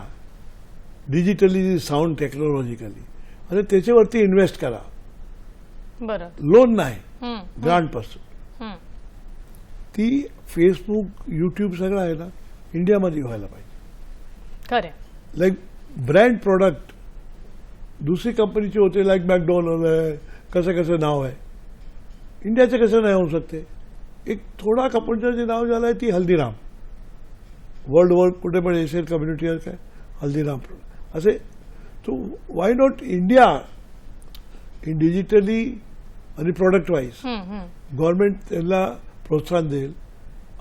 डिजिटली साऊंड टेक्नॉलॉजिकली आणि त्याच्यावरती इन्व्हेस्ट करा. बरं. लोन नाही, ग्रांट पासून. ती फेसबुक YouTube सगळं आहे ना इंडियामध्ये व्हायला पाहिजे. खरे. लाईक ब्रँड प्रोडक्ट दुसरी कंपनीचे होते लाईक मॅकडॉनल्ड आहे, कसं नाव आहे. इंडियाचं कसं नाही होऊ शकते. एक थोडा कंपनीचं जे नाव झालं आहे ती हल्दीराम. वर्ल्ड कुठे पण एशियन कम्युनिटी आहे काय हल्दीराम असे. तो why not India in digitally आणि प्रोडक्ट वाईज गव्हर्नमेंट त्यांना प्रोत्साहन देईल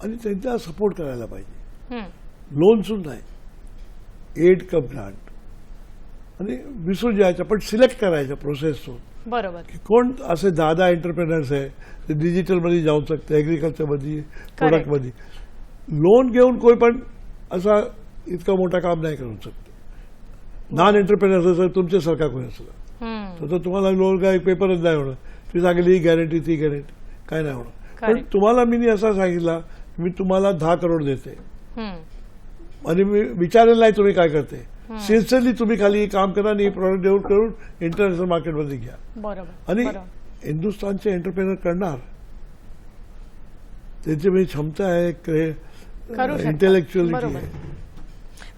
आणि त्यांचा सपोर्ट करायला पाहिजे. लोन सुद्धा नाही, एड कम ग्रांट. आणि विसरून जायचं पण सिलेक्ट करायचं प्रोसेसतून. बरोबर. की कोण असे 10 एंटरप्रेनर्स आहे ते डिजिटलमध्ये जाऊ शकते, ॲग्रिकल्चरमध्ये, प्रोडक्टमध्ये. लोन घेऊन कोई पण असा इतका मोठा काम नाही करू शकते. नॉन एंटरप्रेनर्स असेल तुमच्यासारखा कोणी असलं तर तुम्हाला लोन काय पेपरच नाही होणार. ती सांगितली ही गॅरंटी ती गॅरंटी काय नाही होणार. पण तुम्हाला मी असा सांगितला मी तुम्हाला 10 करोड देते आणि मी विचारेल नाही तुम्ही काय करते. सिन्सिअरली तुम्ही खाली काम करा आणि प्रोडक्ट डेव्हलप करून इंटरनॅशनल मार्केटमध्ये घ्या. बरोबर. आणि हिंदुस्थानचे एंटरप्रेनर करणार त्याची क्षमता आहे, इंटेलेक्च्युअली आहे.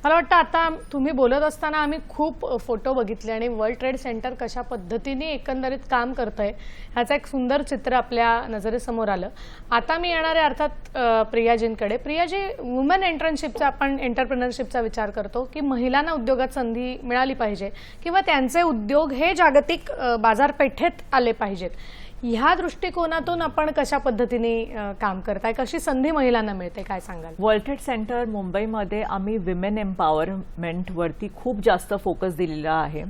मला वाटतं आता तुम्ही बोलत असताना आम्ही खूप फोटो बघितले आणि वर्ल्ड ट्रेड सेंटर कशा पद्धतीने एकंदरीत काम करतंय ह्याचं एक सुंदर चित्र आपल्या नजरेसमोर आलं. आता मी येणारे अर्थात प्रियाजींकडे. प्रियाजी, वुमेन एंटरप्रेनरशिपचा आपण एंटरप्रेनरशिपचा विचार करतो की महिलांना उद्योगात संधी मिळाली पाहिजे किंवा त्यांचे उद्योग हे जागतिक बाजारपेठेत आले पाहिजेत. ह्या दृष्टिकोनातून आपण कशा पद्धतीने काम करताय, कशी संधी महिलांना मिळते, काय सांगाल? वर्ल्ड ट्रेड सेंटर मुंबईमध्ये आम्ही विमेन एम्पॉवरमेंट वरती खूप जास्त फोकस दिलेला आहे.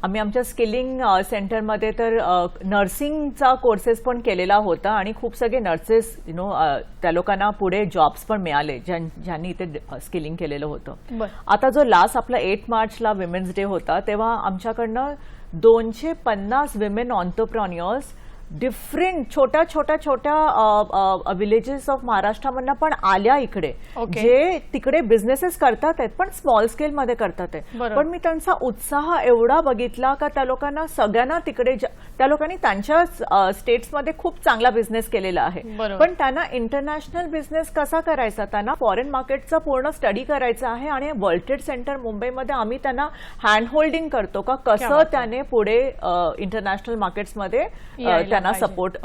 आम्ही आमच्या स्किलिंग सेंटरमध्ये तर नर्सिंगचा कोर्सेस पण केलेला होता आणि खूप सगळे नर्सेस त्या लोकांना पुढे जॉब्स पण मिळाले ज्यांनी इथे स्किलिंग केलेलं होतं. आता जो लास्ट आपला 8 मार्चला विमेन्स डे होता तेव्हा आमच्याकडनं 250 विमेन ऑन्टरप्रेन्युअर्स डिफरंट छोट्या विलेजेस ऑफ महाराष्ट्रामधनं पण आल्या इकडे, Okay. जे तिकडे बिझनेसेस करतात आहेत पण स्मॉल स्केल मध्ये करतात आहेत. बरोबर. पण मी त्यांचा उत्साह एवढा बघितला का त्या लोकांना सगळ्यांना तिकडे त्या लोकांनी त्यांच्या स्टेट्समध्ये खूप चांगला बिझनेस केलेला आहे. बरोबर. पण त्यांना इंटरनॅशनल बिझनेस कसा करायचा, त्यांना फॉरेन मार्केटचा पूर्ण स्टडी करायचा आहे आणि वर्ल्ड ट्रेड सेंटर मुंबईमध्ये आम्ही त्यांना हँड होल्डिंग करतो का क्या कसं बात आहे. त्याने पुढे इंटरनॅशनल मार्केट्समध्ये यायला त्यांना पाहिजे. सपोर्ट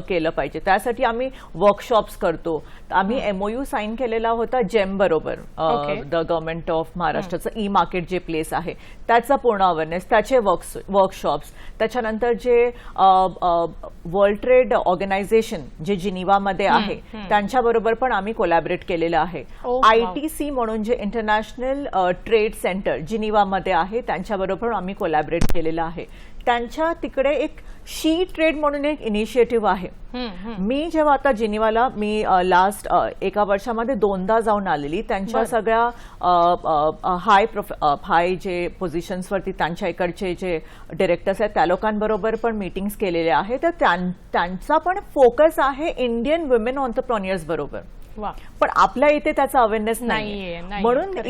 केलं पाहिजे. त्यासाठी आम्ही वर्कशॉप्स करतो. आम्ही MOU साईन केलेला होता जेम बरोबर, Okay. द गव्हर्नमेंट ऑफ महाराष्ट्राचं ई मार्केट जे प्लेस आहे त्याचा पूर्ण अवेअरनेस, त्याचे वर्कशॉप्स, त्याच्यानंतर जे वर्ल्ड ट्रेड ऑर्गनायझेशन जे जिनिवामध्ये आहे त्यांच्याबरोबर पण आम्ही कोलॅबरेट केलेलं आहे. Oh, wow. ITC म्हणून जे इंटरनॅशनल ट्रेड सेंटर जिनिवामध्ये आहे त्यांच्याबरोबर आम्ही कोलॅबरेट केलेलं आहे. त्यांच्या तिकडे एक शी ट्रेड म्हणून एक इनिशिएटिव्ह आहे. मी जेव्हा आता जिनिवाला मी लास्ट एका वर्षामध्ये 2दा जाऊन आलेली. त्यांच्या बरं. सगळ्या हाय जे पोझिशन्सवरती त्यांच्या इकडचे जे डिरेक्टर्स आहेत त्या लोकांबरोबर पण मीटिंग्स केलेल्या आहेत. तर त्यांचा पण फोकस आहे इंडियन वुमेन ऑन्टरप्रेन्युअर्स बरोबर. वा. पण आपल्या इथे त्याचा अवेअरनेस नाहीये, नाही. म्हणून correct.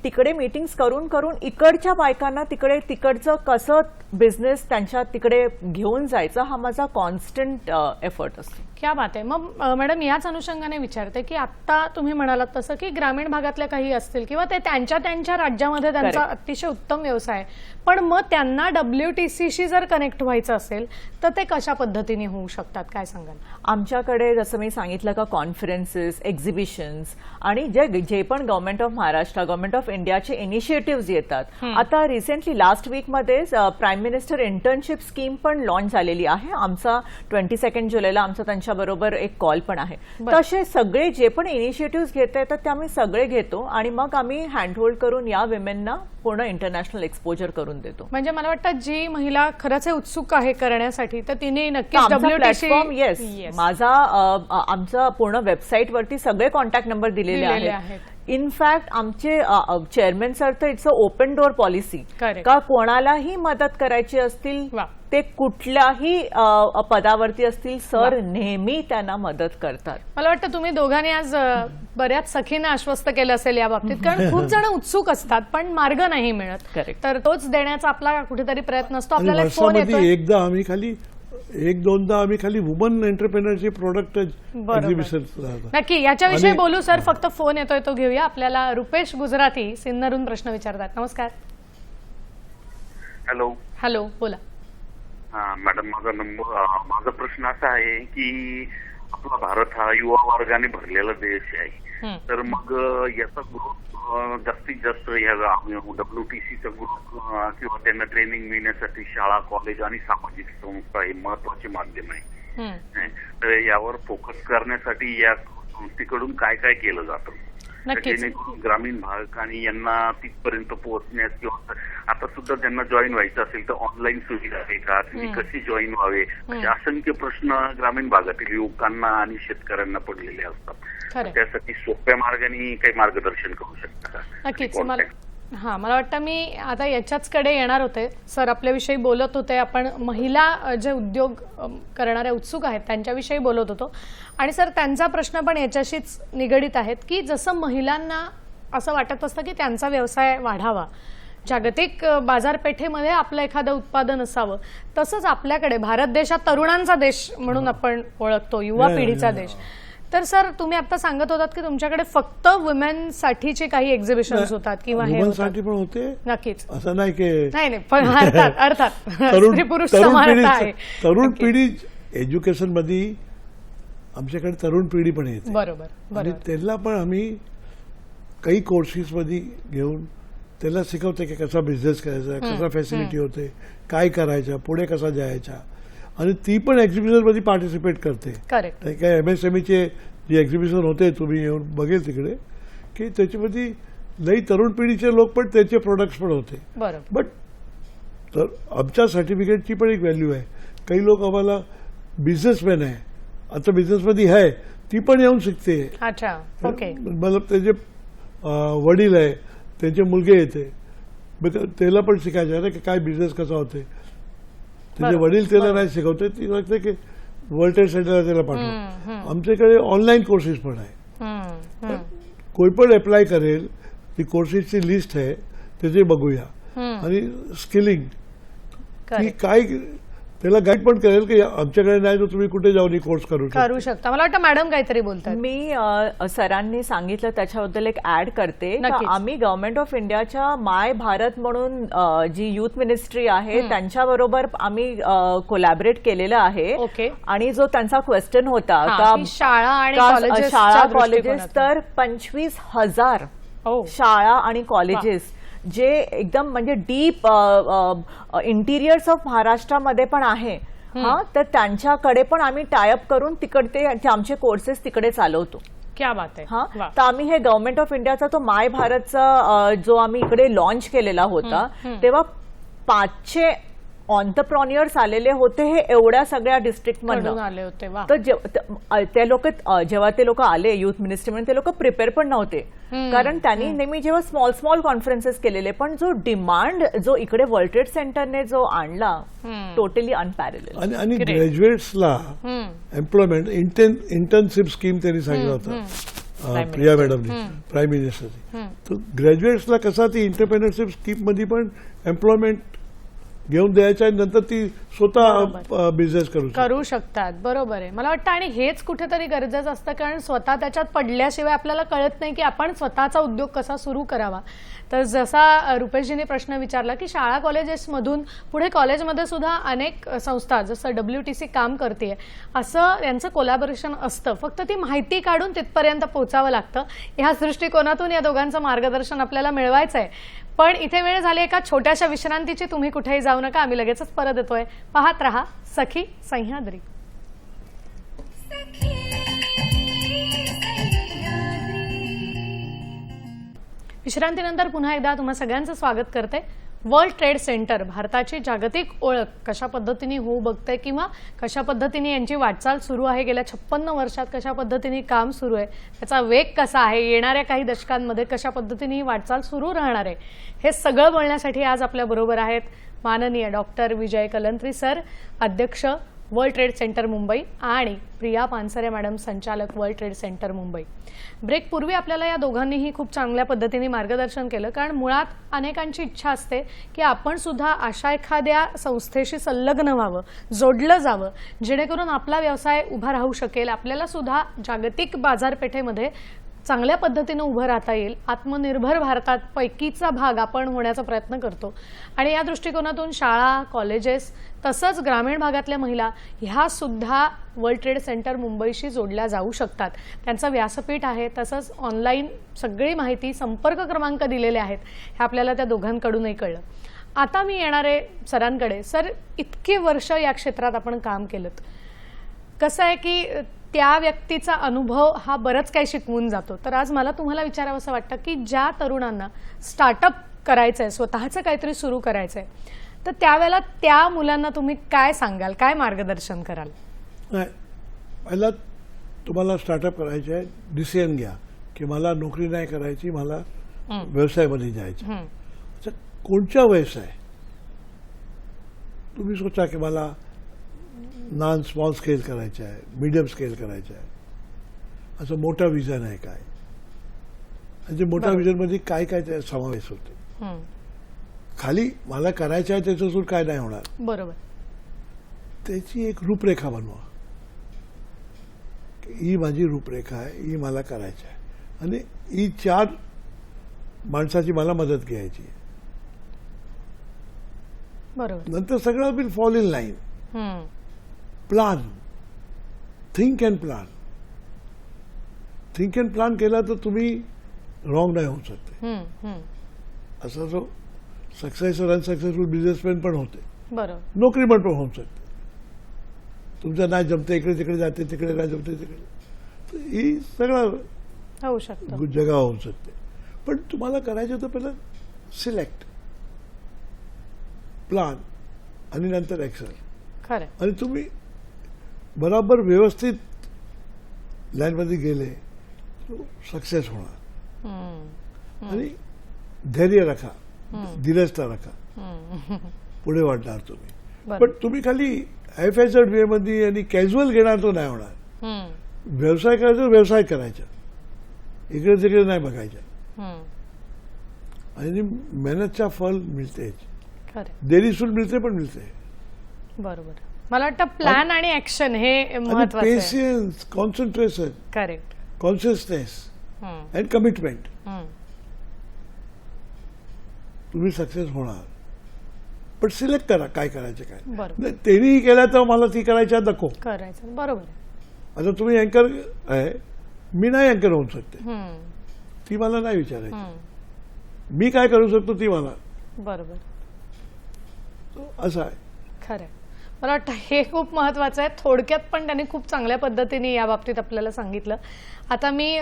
तिकडे मीटिंग्स करून इकडच्या बायकांना तिकडचं कसं बिझनेस त्यांच्या तिकडे घेऊन जायचं हा माझा कॉन्स्टंट एफर्ट असतो. क्या बात आहे. मग मॅडम याच अनुषंगाने विचारते की आता तुम्ही म्हणालात तसं की ग्रामीण भागातल्या काही असतील किंवा ते त्यांच्या राज्यामध्ये त्यांचा Correct. अतिशय उत्तम व्यवसाय आहे, पण मग त्यांना WTCशी जर कनेक्ट व्हायचं असेल तर ते कशा पद्धतीने होऊ शकतात, काय सांगाल? आमच्याकडे जसं मी सांगितलं का कॉन्फरन्सेस, एक्झिबिशन्स आणि जे पण government of Maharashtra, government of इंडियाचे इनिशिएटिव्ह येतात. आता रिसेंटली लास्ट वीकमध्ये प्राईम मिनिस्टर इंटर्नशिप स्कीम पण लॉन्च झालेली आहे. आमचा 22 जुलैला आमचा त्यांच्याबरोबर एक कॉल पण आहे. तसे सगळे जे पण इनिशिएटिव्ह घेता येतात ते आम्ही सगळे घेतो आणि मग आम्ही हँडहोल्ड करून या विमेनना पूर्ण इंटरनॅशनल एक्सपोजर करून देतो. म्हणजे मला वाटतं जी महिला खरंच हे उत्सुक आहे करण्यासाठी तर तिने नक्कीच आमचा WTC प्लॅटफॉर्म माझा आमचा पूर्ण वेबसाईटवरती सगळे कॉन्टॅक्ट नंबर दिलेले आहेत. इनफॅक्ट आमचे चेअरमॅन सर तर it's a open door policy Correct. का कोणालाही मदत करायची असतील वा. ते कुठल्याही पदावरती असतील सर नेहमी त्यांना मदत करतात. मला वाटतं तुम्ही दोघांनी आज बऱ्याच सखींना आश्वस्त केलं असेल या बाबतीत, कारण खूप जण उत्सुक असतात पण मार्ग नाही मिळत. Correct. तर तोच देण्याचा आपला कुठेतरी प्रयत्न असतो. आणि आपल्याला फोन वर्षामध्ये येतोय. एकदा आम्ही खाली 1-2दा आम्ही खाली वुमन एंटरप्रेनरचे प्रोडक्ट बरोबर. एक्झिबिशन. नक्की याच्याविषयी आणि- बोलू सर. फक्त फोन येतोय तो घेऊया. आपल्याला रुपेश गुजराती सिन्नरहून प्रश्न विचारतात. नमस्कार. हॅलो. हॅलो, बोला. हा मॅडम, माझा प्रश्न असा आहे की आपला भारत हा युवा वर्गाने भरलेला देश आहे. तर मग याचा ग्रोथ जास्तीत जास्त या WTCचा ग्रोथ किंवा त्यांना ट्रेनिंग मिळण्यासाठी शाळा, कॉलेज आणि सामाजिक संस्था हे महत्वाचे माध्यम आहे. तर यावर फोकस करण्यासाठी या संस्थेकडून काय काय केलं जातं नक्कीच. जेणेकरून ग्रामीण भाग आणि यांना तिथपर्यंत पोहोचण्यास किंवा आता सुद्धा ज्यांना जॉईन व्हायचं असेल तर ऑनलाईन सुविधा आहे का, तुम्ही कशी जॉईन व्हावे, असे असंख्य प्रश्न ग्रामीण भागातील युवकांना आणि शेतकऱ्यांना पडलेले असतात. खरं. त्यासाठी सोप्या मार्गाने काही मार्गदर्शन करू शकता का? नक्कीच. मला वाटतं मी आता याच्याचकडे येणार होते. सर आपल्याविषयी बोलत होते, आपण महिला जे उद्योग करणाऱ्या उत्सुक आहेत त्यांच्याविषयी बोलत होतो आणि सर त्यांचा प्रश्न पण याच्याशीच निगडीत आहेत की जसं महिलांना असं वाटत असतं की त्यांचा व्यवसाय वाढावा, जागतिक बाजारपेठेमध्ये आपलं एखादं उत्पादन असावं, तसंच आपल्याकडे भारत देश हा तरुणांचा देश म्हणून आपण ओळखतो, युवा पिढीचा देश. तर सर तुम्ही आता सांगत होतात की तुमच्याकडे फक्त वुमेन साठीचे काही एक्झिबिशन्स होतात किंवा हे होतात. साठी पण होते. नक्कीच. असं नाही की नाही पण अर्थात स्त्री पुरुष समानता आहे. तरुण पिढी एज्युकेशन मध्ये आमच्याकडे तरुण पिढी पण येते. बरोबर आणि बरोबर. त्याला पण आम्ही काही कोर्सेस मध्ये घेऊन त्याला शिकवते की कसा बिझनेस करायचा, कसा फॅसिलिटी होते, काय करायचं, पुढे कसा जायचा. आणि ती पण एक्झिबिशन मध्ये पार्टिसिपेट करते. करेक्ट. काय MSMEचे जे एक्झिबिशन होते तुम्ही येऊन बघेल तिकडे की त्याच्यामध्ये लई तरुण पिढीचे लोक पण त्याचे प्रोडक्ट्स पण होते. बरोबर. बट तर आमच्या सर्टिफिकेटची पण एक व्हॅल्यू आहे. काही लोक आम्हाला बिझनेसमॅन आहे, आता बिझनेसमध्ये आहे, ती पण येऊन शिकते. अच्छा. ओके. मतलब त्याचे वडील आहे, त्यांचे मुलगे येते, त्याला पण शिकायचं आहे ना की काय बिझनेस कसा होते. त्याचे वडील त्याला नाही शिकवते, ती सांगते की वर्ल्ड ट्रेड सेंटरला त्याला पाठवा. आमच्याकडे ऑनलाईन कोर्सेस पण आहे, कोई पण अप्लाय करेल, ती कोर्सेसची लिस्ट आहे, त्याचे बघूया. आणि स्किलिंग की काय त्याला गाईड पण करेल की आमच्याकडे नाही तर तुम्ही कुठे जाऊन कोर्स करू शकता. मला वाटतं मॅडम काहीतरी बोलतात. मी सरांनी सांगितलं त्याच्याबद्दल एक ऍड करते. आम्ही गव्हर्नमेंट ऑफ इंडियाच्या माय भारत म्हणून जी युथ मिनिस्ट्री आहे त्यांच्याबरोबर आम्ही कोलॅबरेट केलेलं आहे. आणि जो त्यांचा क्वेश्चन होता का शाळा कॉलेजेस, तर 25,000 शाळा आणि कॉलेजेस जे एकदम म्हणजे डीप इंटिरियर्स ऑफ महाराष्ट्रामध्ये पण आहे, तर त्यांच्याकडे पण आम्ही टायअप करून तिकडे आमचे कोर्सेस तिकडे चालवतो. क्या बात आहे. तर आम्ही हे गव्हर्नमेंट ऑफ इंडियाचा तो माय भारतचा जो आम्ही इकडे लॉन्च केलेला होता तेव्हा 500 ऑन्टरप्रॉन्युअर्स आलेले होते हे एवढ्या सगळ्या डिस्ट्रिक्ट मधून आले होते. तर ते लोक जेव्हा ते लोक आले युथ मिनिस्ट्री म्हणून ते लोक प्रिपेअर पण नव्हते, कारण त्यांनी नेहमी जेव्हा स्मॉल कॉन्फरन्सेस केलेले, पण जो डिमांड जो इकडे वर्ल्ड ट्रेड सेंटरने जो आणला टोटली अनपॅरलल. आणि ग्रॅज्युएट्सला एम्प्लॉयमेंट इंटर्नशिप स्कीम त्यांनी सांगितलं होतं प्रिया मॅडमनी, प्राईम मिनिस्टरनी. तर ग्रॅज्युएट्सला कसा ती इंटरप्रेनरशिप स्कीम मध्ये पण एम्प्लॉयमेंट घेऊन द्यायच्या आणि नंतर ती स्वतः बिझनेस करू शकतात. बरोबर आहे. मला वाटतं आणि हेच कुठेतरी गरजेचं असतं, कारण स्वतः त्याच्यात पडल्याशिवाय आपल्याला कळत नाही की आपण स्वतःचा उद्योग कसा सुरू करावा. तर जसा रुपेशजीने प्रश्न विचारला की शाळा कॉलेजेसमधून पुढे कॉलेजमध्ये सुद्धा अनेक संस्था जसं WTC काम करते, असं यांचं कोलॅबोरेशन असतं. फक्त ती माहिती काढून तिथपर्यंत पोहोचावं लागतं. ह्याच दृष्टिकोनातून या दोघांचं मार्गदर्शन आपल्याला मिळवायचं आहे. पण इथे वेळ झाली एका छोट्याशा विश्रांतीची. तुम्ही कुठेही जाऊ नका, आम्ही लगेचच परत येतोय. पाहत रहा सखी सह्याद्री. विश्रांतीनंतर पुन्हा एकदा तुम्हा सगळ्यांचं स्वागत करते. वर्ल्ड ट्रेड सेंटर भारताची जागतिक ओळख कशा पद्धतीने होऊ बघते किंवा कशा पद्धतीने यांची वाटचाल सुरू आहे, गेल्या 56 वर्षात कशा पद्धतीने काम सुरू आहे, त्याचा वेग कसा आहे, येणाऱ्या काही दशकांमध्ये कशा पद्धतीने ही वाटचाल सुरू राहणार आहे, हे सगळं बोलण्यासाठी आज आपल्या बरोबर आहेत माननीय डॉक्टर विजय कलंत्री सर, अध्यक्ष वर्ल्ड ट्रेड सेंटर मुंबई, आणि प्रिया पानसरे मॅडम, संचालक world trade centre Mumbai. Break पूर्वी आपल्याला या दोघांनीही खूप चांगल्या पद्धतीने मार्गदर्शन केलं, कारण मुळात अनेकांची इच्छा असते की आपण सुद्धा अशा एखाद्या संस्थेशी संलग्न व्हावं, जोडलं जावं, जेणेकरून आपला व्यवसाय उभा राहू शकेल, आपल्याला सुद्धा जागतिक बाजारपेठेमध्ये चांगल्या पद्धतीने उभं राहता येईल, आत्मनिर्भर भारतात पैकीचा भाग आपण होण्याचा प्रयत्न करतो. आणि या दृष्टिकोनातून शाळा, कॉलेजेस तसंच ग्रामीण भागातल्या महिला ह्या सुद्धा वर्ल्ड ट्रेड सेंटर मुंबईशी जोडल्या जाऊ शकतात. त्यांचं व्यासपीठ आहे, तसंच ऑनलाईन सगळी माहिती, संपर्क क्रमांक दिलेले आहेत, हे आपल्याला त्या दोघांकडूनही कळलं. आता मी येणारे सरांकडे. सर, इतके वर्ष या क्षेत्रात आपण काम केलं, कसं आहे की त्या व्यक्तीचा अनुभव हा बरंच काही शिकवून जातो. तर आज मला तुम्हाला विचारावं असं वाटतं की ज्या तरुणांना स्टार्टअप करायचंय, स्वतःचं काहीतरी सुरू करायचंय, तर त्यावेळेला त्या मुलांना तुम्ही काय सांगाल, काय मार्गदर्शन कराल? पहिला तुम्हाला स्टार्टअप करायचं आहे, डिसिजन घ्या की मला नोकरी नाही करायची, मला व्यवसायामध्ये जायचं. अच्छा, कोणत्या व्यवसाय तुम्ही सोचा की मला नॉन स्मॉल स्केल करायचं आहे, मीडियम स्केल करायचं आहे, असं मोठा विजन आहे काय, म्हणजे मोठ्या विजनमध्ये काय काय त्या समावेश होते. खाली मला करायचं आहे त्याच्यातून काय नाही होणार, बरोबर, त्याची एक रूपरेखा बनवा. ही माझी रूपरेखा आहे, ही मला करायची आहे, आणि ही 4 माणसाची मला मदत घ्यायची आहे. बरोबर, नंतर सगळं will fall in line. Plan, think and plan. Think and plan केला तर तुम्ही रॉंग नाही होऊ शकते. असा जो सक्सेसफुल अनसक्सेसफुल बिझनेसमॅन पण होते, बरोबर, नोकरीमन पण होऊ शकते. तुमचं नाही जमते, इकडे तिकडे जाते, तिकडे नाही जमते तिकडे, तर ही सगळं होऊ शकतं, जगा होऊ शकते. पण तुम्हाला करायचं तर पहिलं सिलेक्ट, प्लान, आणि नंतर ऍक्शन. खरं, आणि तुम्ही बराबर व्यवस्थित लाईनमध्ये गेले सक्सेस होणार. आणि धैर्य राखा, धीरजता राखा, पुढे वाढणार तुम्ही. पण तुम्ही खाली FSZ वे मध्ये आणि कॅज्युअल घेणार तो नाही होणार. व्यवसाय करायचा व्यवसाय करायचा, इकडे तिकडे नाही बघायचं, आणि मेहनतच्या फल मिळतेच. देरीसून मिळते पण मिळते. बरोबर. मला वाटतं प्लॅन आणि ऍक्शन हे महत्वाचं आहे. Patience, concentration, correct, consciousness and commitment, तुम्ही सक्सेस होणार. पण सिलेक्ट करा काय करायचं काय. बरोबर. त्यांनी केलं तर मला ती करायच्या नको करायचं. बरोबर. आता तुम्ही अँकर आहे, मी नाही अँकर होऊ शकते, ती मला नाही विचारायची. मी काय करू शकतो ती मला. बरोबर. असं आहे. खरं. मला वाटतं हे खूप महत्वाचं आहे. थोडक्यात पण त्यांनी खूप चांगल्या पद्धतीने या बाबतीत आपल्याला सांगितलं. आता मी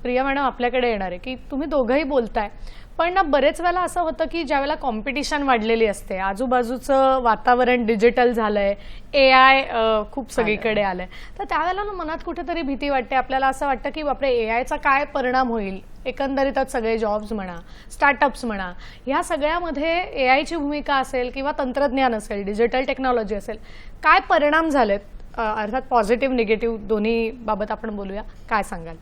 प्रिया मॅडम आपल्याकडे येणार आहे की तुम्ही दोघंही बोलताय, पण ना बरेच वेळेला असं होतं की ज्या वेळेला कॉम्पिटिशन वाढलेली असते, आजूबाजूचं वातावरण डिजिटल झालंय, AI खूप सगळीकडे आलंय, तर त्यावेळेला ना मनात कुठेतरी भीती वाटते. आपल्याला असं वाटतं की बापरे AIचा काय परिणाम होईल, एकंदरीतच सगळे जॉब्स म्हणा, स्टार्टअप्स म्हणा, ह्या सगळ्यामध्ये AIची भूमिका असेल किंवा तंत्रज्ञान असेल, डिजिटल टेक्नॉलॉजी असेल, काय परिणाम झालेत, अर्थात पॉझिटिव्ह निगेटिव्ह दोन्ही बाबत आपण बोलूया. काय सांगाल?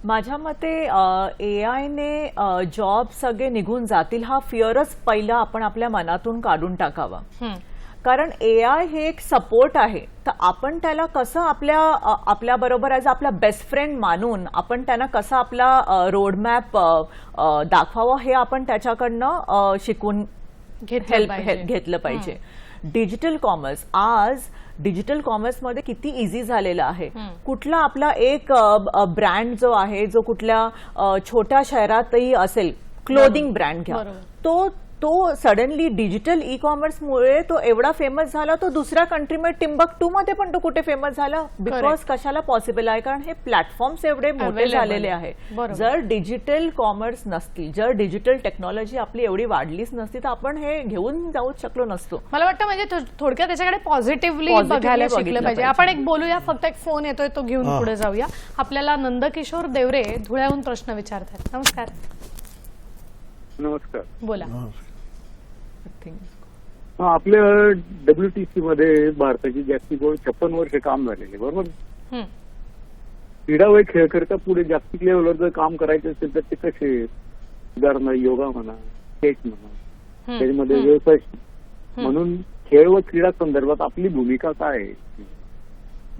माझ्या मते AI ने जॉब सगळे निघून जातील हा फिअरच पहिला आपण आपल्या मनातून काढून टाकावा. कारण AI हे एक सपोर्ट आहे, तर आपण त्याला कसं आपल्या बरोबर ॲज आपला बेस्ट फ्रेंड मानून आपण त्यांना कसं आपला रोडमॅप दाखवावा हे आपण त्याच्याकडनं शिकून घेतलं पाहिजे. डिजिटल कॉमर्स, आज डिजिटल कॉमर्समध्ये किती इझी झालेलं आहे. कुठला आपला एक ब्रँड जो आहे, जो कुठल्या छोट्या शहरातही असेल, क्लोदिंग ब्रँड घ्या, तो सडनली डिजिटल ई कॉमर्समुळे तो एवढा फेमस झाला, तो दुसऱ्या कंट्रीमध्ये टिम्बक्टू मध्ये पण तो कुठे फेमस झाला. बिकॉज कशाला पॉसिबल आहे, कारण हे प्लॅटफॉर्म्स एवढे मोठे झालेले आहे. जर डिजिटल कॉमर्स नसतील, जर डिजिटल टेक्नॉलॉजी आपली एवढी वाढलीच नसती, तर आपण हे घेऊन जाऊच शकलो नसतो. मला वाटतं म्हणजे थोडक्यात त्याच्याकडे पॉझिटिव्हली बघायला शिकलं पाहिजे. आपण एक बोलूया, फक्त एक फोन येतोय तो घेऊन पुढे जाऊया. आपल्याला नंदकिशोर देवरे धुळ्याहून प्रश्न विचारतात. नमस्कार. नमस्कार. बोला. आपल्या WTC मध्ये भारताची जागतिक ओळख 56 वर्ष काम झालेले, बरोबर. क्रीडा व खेळ करता पुढे जागतिक लेवलवर जर काम करायचं असेल तर ते कसे, उदाहरणार्थ योगा म्हणा, स्केच म्हणा, त्याच्यामध्ये व्यवसाय म्हणून खेळ व क्रीडा संदर्भात आपली भूमिका काय आहे?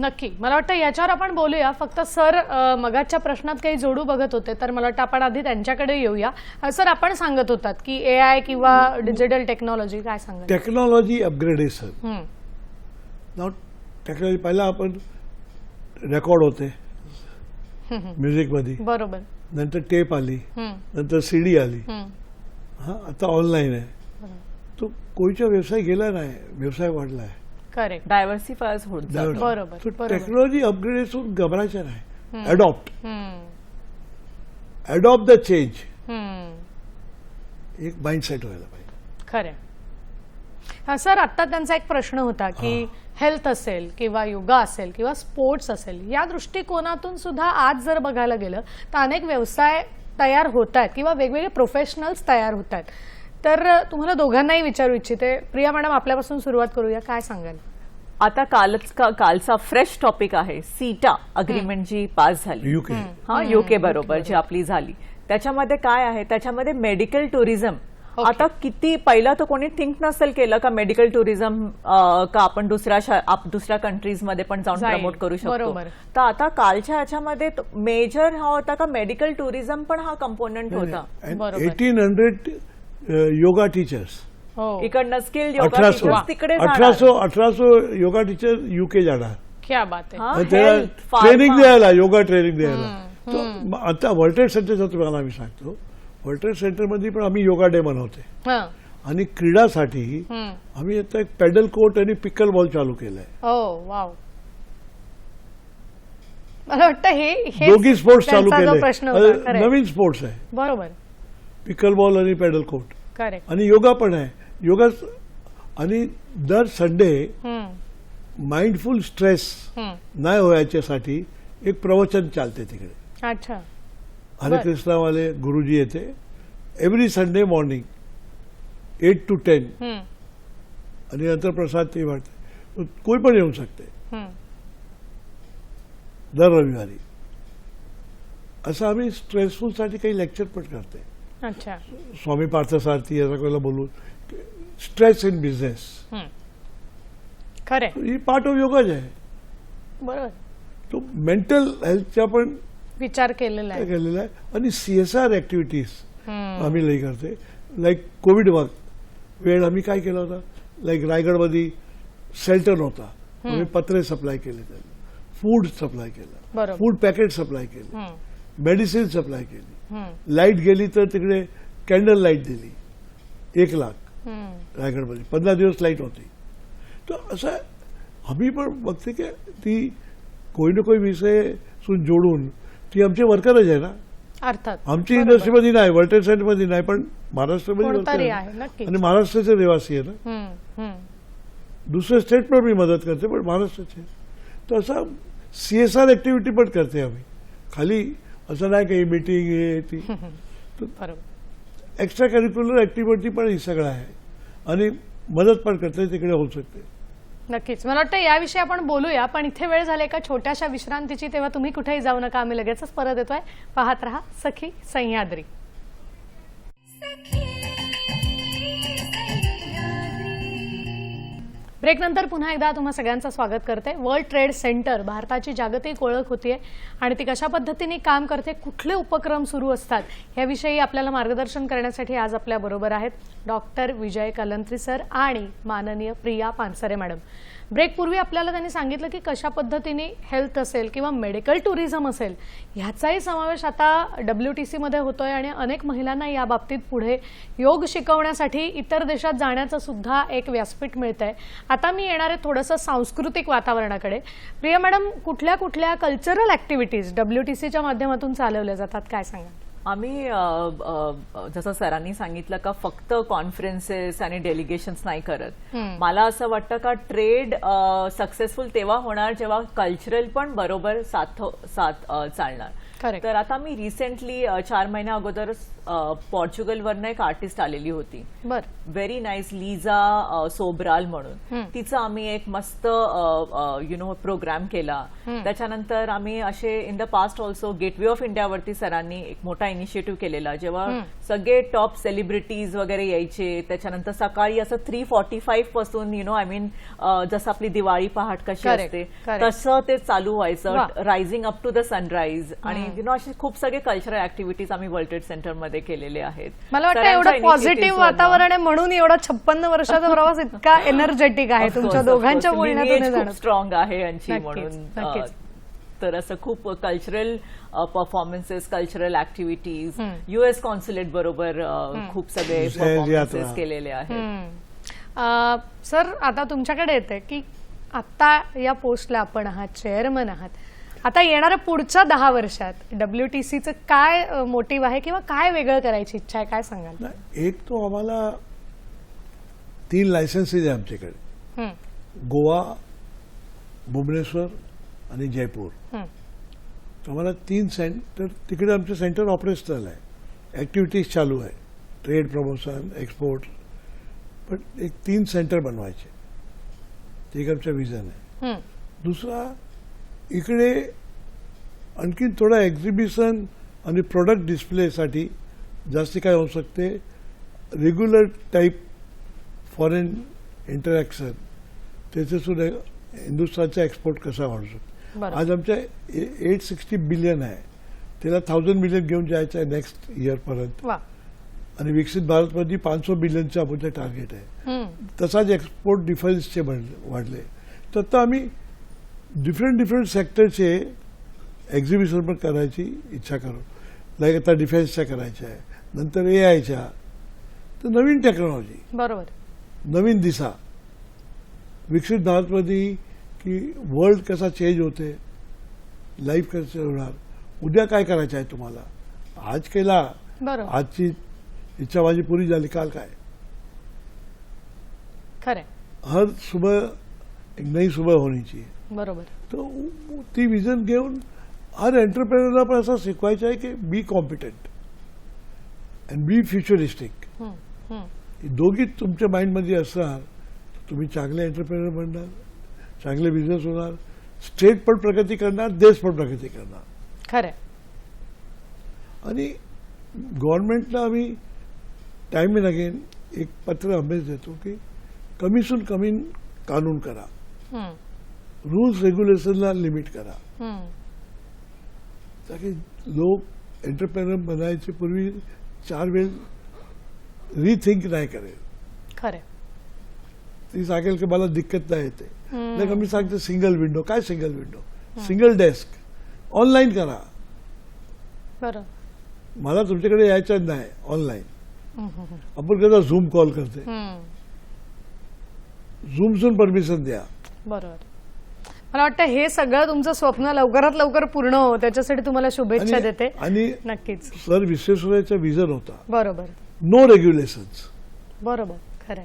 नक्की. मला वाटतं याच्यावर आपण बोलूया. फक्त सर मगाच्या प्रश्नात काही जोडू बघत होते, तर मला वाटतं आपण आधी त्यांच्याकडे येऊया. सर, आपण सांगत होतात की AI किंवा डिजिटल टेक्नॉलॉजी, काय सांगत? Technology upgradation. नाउ टेक्नॉलॉजी पहिला आपण रेकॉर्ड होते म्युझिक मध्ये, बरोबर, नंतर टेप आली, नंतर CD आली, आता ऑनलाईन आहे. तो कोणचा व्यवसाय गेला नाही, व्यवसाय वाढलाय. करेक्ट. डायव्हर्सिफाय होत जातं. बरोबर. टेक्नॉलॉजी अपग्रेडेशन घबरायचं नाही. अडॉप्ट द चेंज, एक माइंडसेट व्हायला पाहिजे. खरं. सर, आता त्यांचा एक प्रश्न होता की हेल्थ असेल किंवा योगा असेल किंवा स्पोर्ट्स असेल, या दृष्टिकोनातून सुद्धा आज जर बघायला गेलं तर अनेक व्यवसाय तयार होत आहेत किंवा वेगवेगळे प्रोफेशनल्स तयार होत आहेत. तर तुम्हाला दोघांनाही विचारू इच्छिते. प्रिया मॅडम, आपल्यापासून सुरुवात करूया. काय सांगाल? आता कालचा फ्रेश टॉपिक आहे सीटा अग्रीमेंट जी पास झाली UK बरोबर, जी आपली झाली. त्याच्यामध्ये काय आहे, त्याच्यामध्ये मेडिकल टुरिझम. आता किती पहिला तर कोणी थिंक नसेल केलं का मेडिकल टुरिझम का आपण दुसऱ्या कंट्रीजमध्ये पण जाऊन प्रमोट करू शकतो. तर आता कालच्या ह्याच्यामध्ये मेजर हा होता का मेडिकल टुरिझम पण हा कंपोनंट होता. 1800 योगा टीचर्स इकडनं स्किल्ड योगा टीचर्स तिकडे 1800 योगा टीचर UK जाणार. क्या बात आहे. ट्रेनिंग द्यायला, योगा ट्रेनिंग द्यायला. आता वर्ल्ड ट्रेड सेंटरचं तुम्हाला आम्ही सांगतो, वर्ल्ड ट्रेड सेंटरमध्ये पण आम्ही योगा डे बनवते. आणि क्रीडासाठी आम्ही आता एक पॅडल कोर्ट आणि पिकल बॉल चालू केलाय. वाव. मला वाटतं हे दोघी स्पोर्ट्स चालू केले, नवीन स्पोर्ट्स आहे. बरोबर. पिकल बॉल आणि पॅडल कोर्ट. करेक्ट. आणि योगा पण आहे. योगा आणि दर संडे माइंडफुल स्ट्रेस नाही व्हायच्यासाठी एक प्रवचन चालते तिकडे. अच्छा. हरे कृष्णावाले गुरुजी येते एव्हरी संडे मॉर्निंग 8 to 10. आणि अंतरप्रसाद ते वाटते, कोई पण येऊ शकते दर रविवारी. असं आम्ही स्ट्रेसफुलसाठी काही लेक्चर पण करते. अच्छा. स्वामी पार्थसारथी याचा कोणाला बोलून स्ट्रेस इन बिझनेस, खरे ही पार्ट ऑफ योगाच आहे. बरोबर, तो मेंटल हेल्थचा पण विचार केलेला आहे. केलेला आहे. आणि CSR ऍक्टिव्हिटीज आम्ही लई करते. लाईक कोविड वेळ आम्ही काय केलं होतं, लाईक रायगडमध्ये शेल्टर नव्हता, आम्ही पत्रे सप्लाय केले, त्यांना फूड सप्लाय केलं, बरोबर. फूड पॅकेट सप्लाय केले, मेडिसिन सप्लाय केली, लाईट गेली तर तिकडे कॅन्डल लाईट दिली 1 लाख रायगडमध्ये. 15 दिवस लाईट होती. तर असं आम्ही पण बघते की ती कोई ना कोई विषय जोडून ती आमचे वर्करच आहे ना. अर्थात आमची बरोबर. इंडस्ट्रीमध्ये नाही, वर्ल्ड सेंटरमध्ये नाही, पण महाराष्ट्रामध्ये कोणतरी worker आहे, आहे. नक्कीच. आणि महाराष्ट्राचे रहिवासी आहे ना. दुसऱ्या स्टेटवर मी मदत करते, पण महाराष्ट्राचे. तर असं CSR ऍक्टिव्हिटी पण करते आम्ही. खाली असं नाही काही मीटिंग हे ती. बरोबर. एक्स्ट्रा करिक्युलर ऍक्टिव्हिटी पण ही सगळं आहे आणि मदत पण करते तिकडे होऊ शकते. नक्कीच. मला वाटतं याविषयी आपण बोलूया, पण इथे वेळ झाली एका छोट्याशा विश्रांतीची, तेव्हा तुम्ही कुठेही जाऊ नका, आम्ही लगेचच परत येतोय. पाहत रहा सखी सह्याद्री. ब्रेक नंतर पुन्हा एकदा तुम्हा सगळ्यांचं स्वागत करते. वर्ल्ड ट्रेड सेंटर भारताची जागतिक ओळख होतीये आणि ती कशा पद्धतीने काम करते, कुठले उपक्रम सुरू असतात याविषयी आपल्याला मार्गदर्शन करण्यासाठी आज आपल्या बरोबर आहेत डॉक्टर विजय कलंत्री सर आणि माननीय प्रिया पानसरे मॅडम. ब्रेकपूर्वी आपल्याला त्यांनी सांगितलं की कशा पद्धतीने हेल्थ असेल किंवा मेडिकल टुरिझम असेल ह्याचाही समावेश आता WTC मध्ये होतोय आणि अनेक महिलांना या बाबतीत पुढे योग शिकवण्यासाठी इतर देशात जाण्याचं सुद्धा एक व्यासपीठ मिळतंय. आता मी येणार आहे थोडंसं सांस्कृतिक वातावरणाकडे. प्रिया मॅडम, कुठल्या कुठल्या कल्चरल ऍक्टिव्हिटीज WTCच्या माध्यमातून चालवल्या जातात, काय सांगा? आम्ही जसं सरांनी सांगितलं का फक्त कॉन्फरन्सेस आणि डेलिगेशन्स नाही करत. मला असं वाटतं का ट्रेड सक्सेसफुल तेव्हा होणार जेव्हा कल्चरल पण बरोबर साथ चालणार. तर आता मी रिसेंटली 4 महिन्या अगोदर पोर्चुगलवरनं एक आर्टिस्ट आलेली होती, व्हेरी नाईस, लिझा सोब्राल म्हणून. तिचा आम्ही एक मस्त प्रोग्राम केला. त्याच्यानंतर आम्ही असे in the past also gateway of इंडियावरती सरांनी एक मोठा इनिशिएटिव्ह केलेला, जेव्हा सगळे टॉप सेलिब्रिटीज वगैरे यायचे. त्याच्यानंतर सकाळी असं 3:45 पासून जसं आपली दिवाळी पहाट कशी असते तसं ते चालू व्हायचं, rising up to the sunrise. आणि असे खूप सगळे कल्चरल ऍक्टिव्हिटीज आम्ही वर्ल्ड ट्रेड सेंटर मध्ये केलेले आहेत. मला वाटतं एवढं पॉझिटिव्ह वातावरण आहे म्हणून एवढा 56 वर्षाचा प्रवास इतका एनर्जेटिक आहे. तुमच्या दोघांच्या बोलण्यातून स्ट्रॉंग आहे यांची म्हणून. तर असं खूप cultural performances, cultural activities, US consulate बरोबर खूप सगळे परफॉर्मन्सेस केलेले आहेत. सर, आता तुमच्याकडे येते की आता या पोस्टला आपण आहात, चेअरमन आहात. आता येणाऱ्या पुढच्या 10 वर्षात WTCचं काय मोटिव्ह आहे किंवा काय वेगळं करायची इच्छा आहे, काय सांगाल? एक तो आम्हाला 3 लायसन्सेस आहे आमच्याकडे, गोवा, भुवनेश्वर आणि जयपूर. आम्हाला 3 सेंटर तिकडे आमचं सेंटर ऑपरेशनल आहे, ऍक्टिव्हिटीज चालू आहे, ट्रेड प्रमोशन, एक्सपोर्ट. पण एक 3 सेंटर बनवायचे, ते एक आमचं विजन आहे. दुसरा, इकडे आणखी थोडा एक्झिबिशन आणि प्रोडक्ट डिस्प्लेसाठी जास्ती काय होऊ शकते, रेग्युलर टाईप फॉरेन इंटरॅक्शन, त्याचे सुद्धा हिंदुस्थानचा एक्सपोर्ट कसा वाढू शकतो. आज आमच्या 860 बिलियन आहे, त्याला 1000 बिलियन घेऊन जायचं आहे नेक्स्ट इयर पर्यंत. आणि विकसित भारतमध्ये 500 बिलियनचं आमचं टार्गेट आहे. तसाच एक्सपोर्ट डिफेन्सचे वाढले. तर आता आम्ही डिफरंट सेक्टरचे एक्झिबिशन पण करायची इच्छा करू. लाईक आता डिफेन्सच्या करायच्या आहे, नंतर AIच्या. तर नवीन टेक्नॉलॉजी, बरोबर, नवीन दिशा विकसित भारतमध्ये की वर्ल्ड कसा चेंज होते, लाईफ कसं होणार, उद्या काय करायचं आहे तुम्हाला, आज केला, आजची इच्छा माझी पुरी झाली, काल काय. खरं, हर सुबह एक नई सुबह होनी चाहिए. बरोबर. तो ती विजन घेऊन हर एंटरप्रेनरला पण असं शिकवायचं आहे की बी कॉम्पिटंट अँड बी फ्युचरिस्टिक. दोघी तुमच्या माइंडमध्ये असणार तुम्ही चांगले एंटरप्रेनर बनणार, चांगले बिझनेस होणार, स्टेट पण प्रगती करणार, देश पण प्रगती करणार. खरंय. आणि गव्हर्नमेंटला आम्ही टाइम इन अगेन एक पत्र हमेश देतो की कमीसून कमी कानून करा, रूल्स रेग्युलेशनला लिमिट करा, ताकि लोक एंटरप्रेनर बनायचे पूर्वी 4 वेळ रिथिंक नाही करेल. खरंय. ती सांगेल की मला दिक्कत नाही येते. नाही का मी सांगते सिंगल विंडो. काय single window? Single desk online करा. बरं. मला तुमच्याकडे यायचं नाही ऑनलाईन. आपण कसा झूम कॉल करते, झूमसून परमिशन द्या. बरोबर. मला वाटतं हे सगळं तुमचं स्वप्न लवकरात लवकर पूर्ण हो, त्याच्यासाठी तुम्हाला शुभेच्छा देते. आणि नक्कीच. सर विश्वेश्वरय्याचा विजन होता बरोबर. No regulations. बरोबर. खरंय.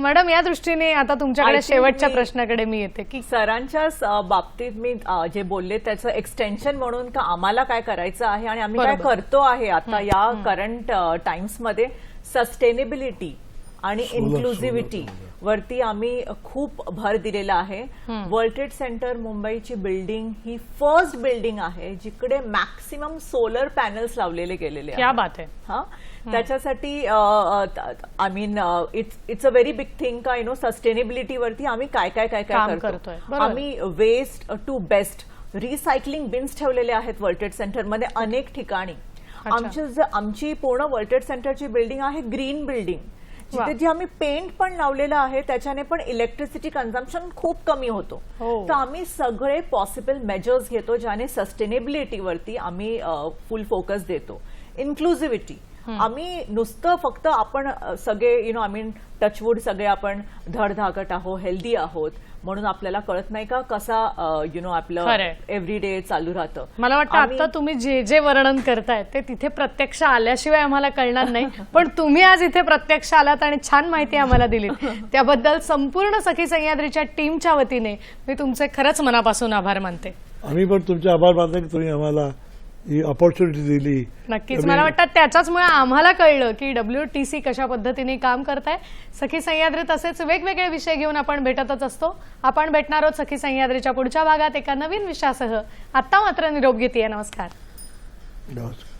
मॅडम, या दृष्टीने आता तुमच्याकडे शेवटच्या प्रश्नाकडे मी येते की सरांच्याच बाबतीत मी जे बोलले त्याचं एक्सटेन्शन म्हणून का आम्हाला काय करायचं आहे आणि आम्ही काय करतो आहे आता या करंट टाइम्समध्ये सस्टेनेबिलिटी आणि इन्क्लुझिव्हिटी वरती आम्ही खूप भर दिलेला आहे. वर्ल्ड ट्रेड सेंटर मुंबईची बिल्डिंग ही फर्स्ट बिल्डिंग आहे जिकडे मॅक्सिमम सोलर पॅनल्स लावलेले गेलेले आहेत. क्या बात आहे. हा, त्याच्यासाठी I mean it's a very big thing का सस्टेनेबिलिटी वरती आम्ही काय काय काय काय करतोय. आम्ही waste to best recycling bins ठेवलेले आहेत वर्ल्ड ट्रेड सेंटरमध्ये अनेक ठिकाणी. आमची पूर्ण वर्ल्ड ट्रेड सेंटरची बिल्डिंग आहे ग्रीन बिल्डिंग, जिथे जे आम्ही पेंट पण लावलेलं आहे त्याच्याने पण इलेक्ट्रिसिटी कन्झम्पशन खूप कमी होतो. तर आम्ही सगळे पॉसिबल मेजर्स घेतो ज्याने सस्टेनेबिलिटीवरती आम्ही फुल फोकस देतो. इन्क्लुझिव्हिटी आम्ही नुसतं फक्त आपण सगळे आय मीन टचवूड सगळे आपण धडधाकट आहोत, हेल्दी आहोत म्हणून आपल्याला कळत नाही का कसा आपलं एव्हरीडे चालू राहतं. मला वाटतं आता तुम्ही जे जे वर्णन करताय ते तिथे प्रत्यक्ष आल्याशिवाय आम्हाला कळणार नाही, पण तुम्ही आज इथे प्रत्यक्ष आलात आणि छान माहिती आम्हाला दिली त्याबद्दल संपूर्ण सखी सह्याद्रीच्या टीमच्या वतीने मी तुमचे खरंच मनापासून आभार मानते. आम्ही पण तुमचे आभार मानतो की तुम्ही आम्हाला ही ऑपॉर्च्युनिटी दिली. नक्कीच. मला वाटतं त्याच्याचमुळे आम्हाला कळलं की WTC कशा पद्धतीने काम करताय. सखी सह्याद्रीत असेच वेगवेगळे विषय घेऊन आपण भेटतच असतो. आपण भेटणार आहोत सखी सह्याद्रीच्या पुढच्या भागात एका नवीन विषयासह. आता मात्र निरोप घेते. नमस्कार. नमस्कार.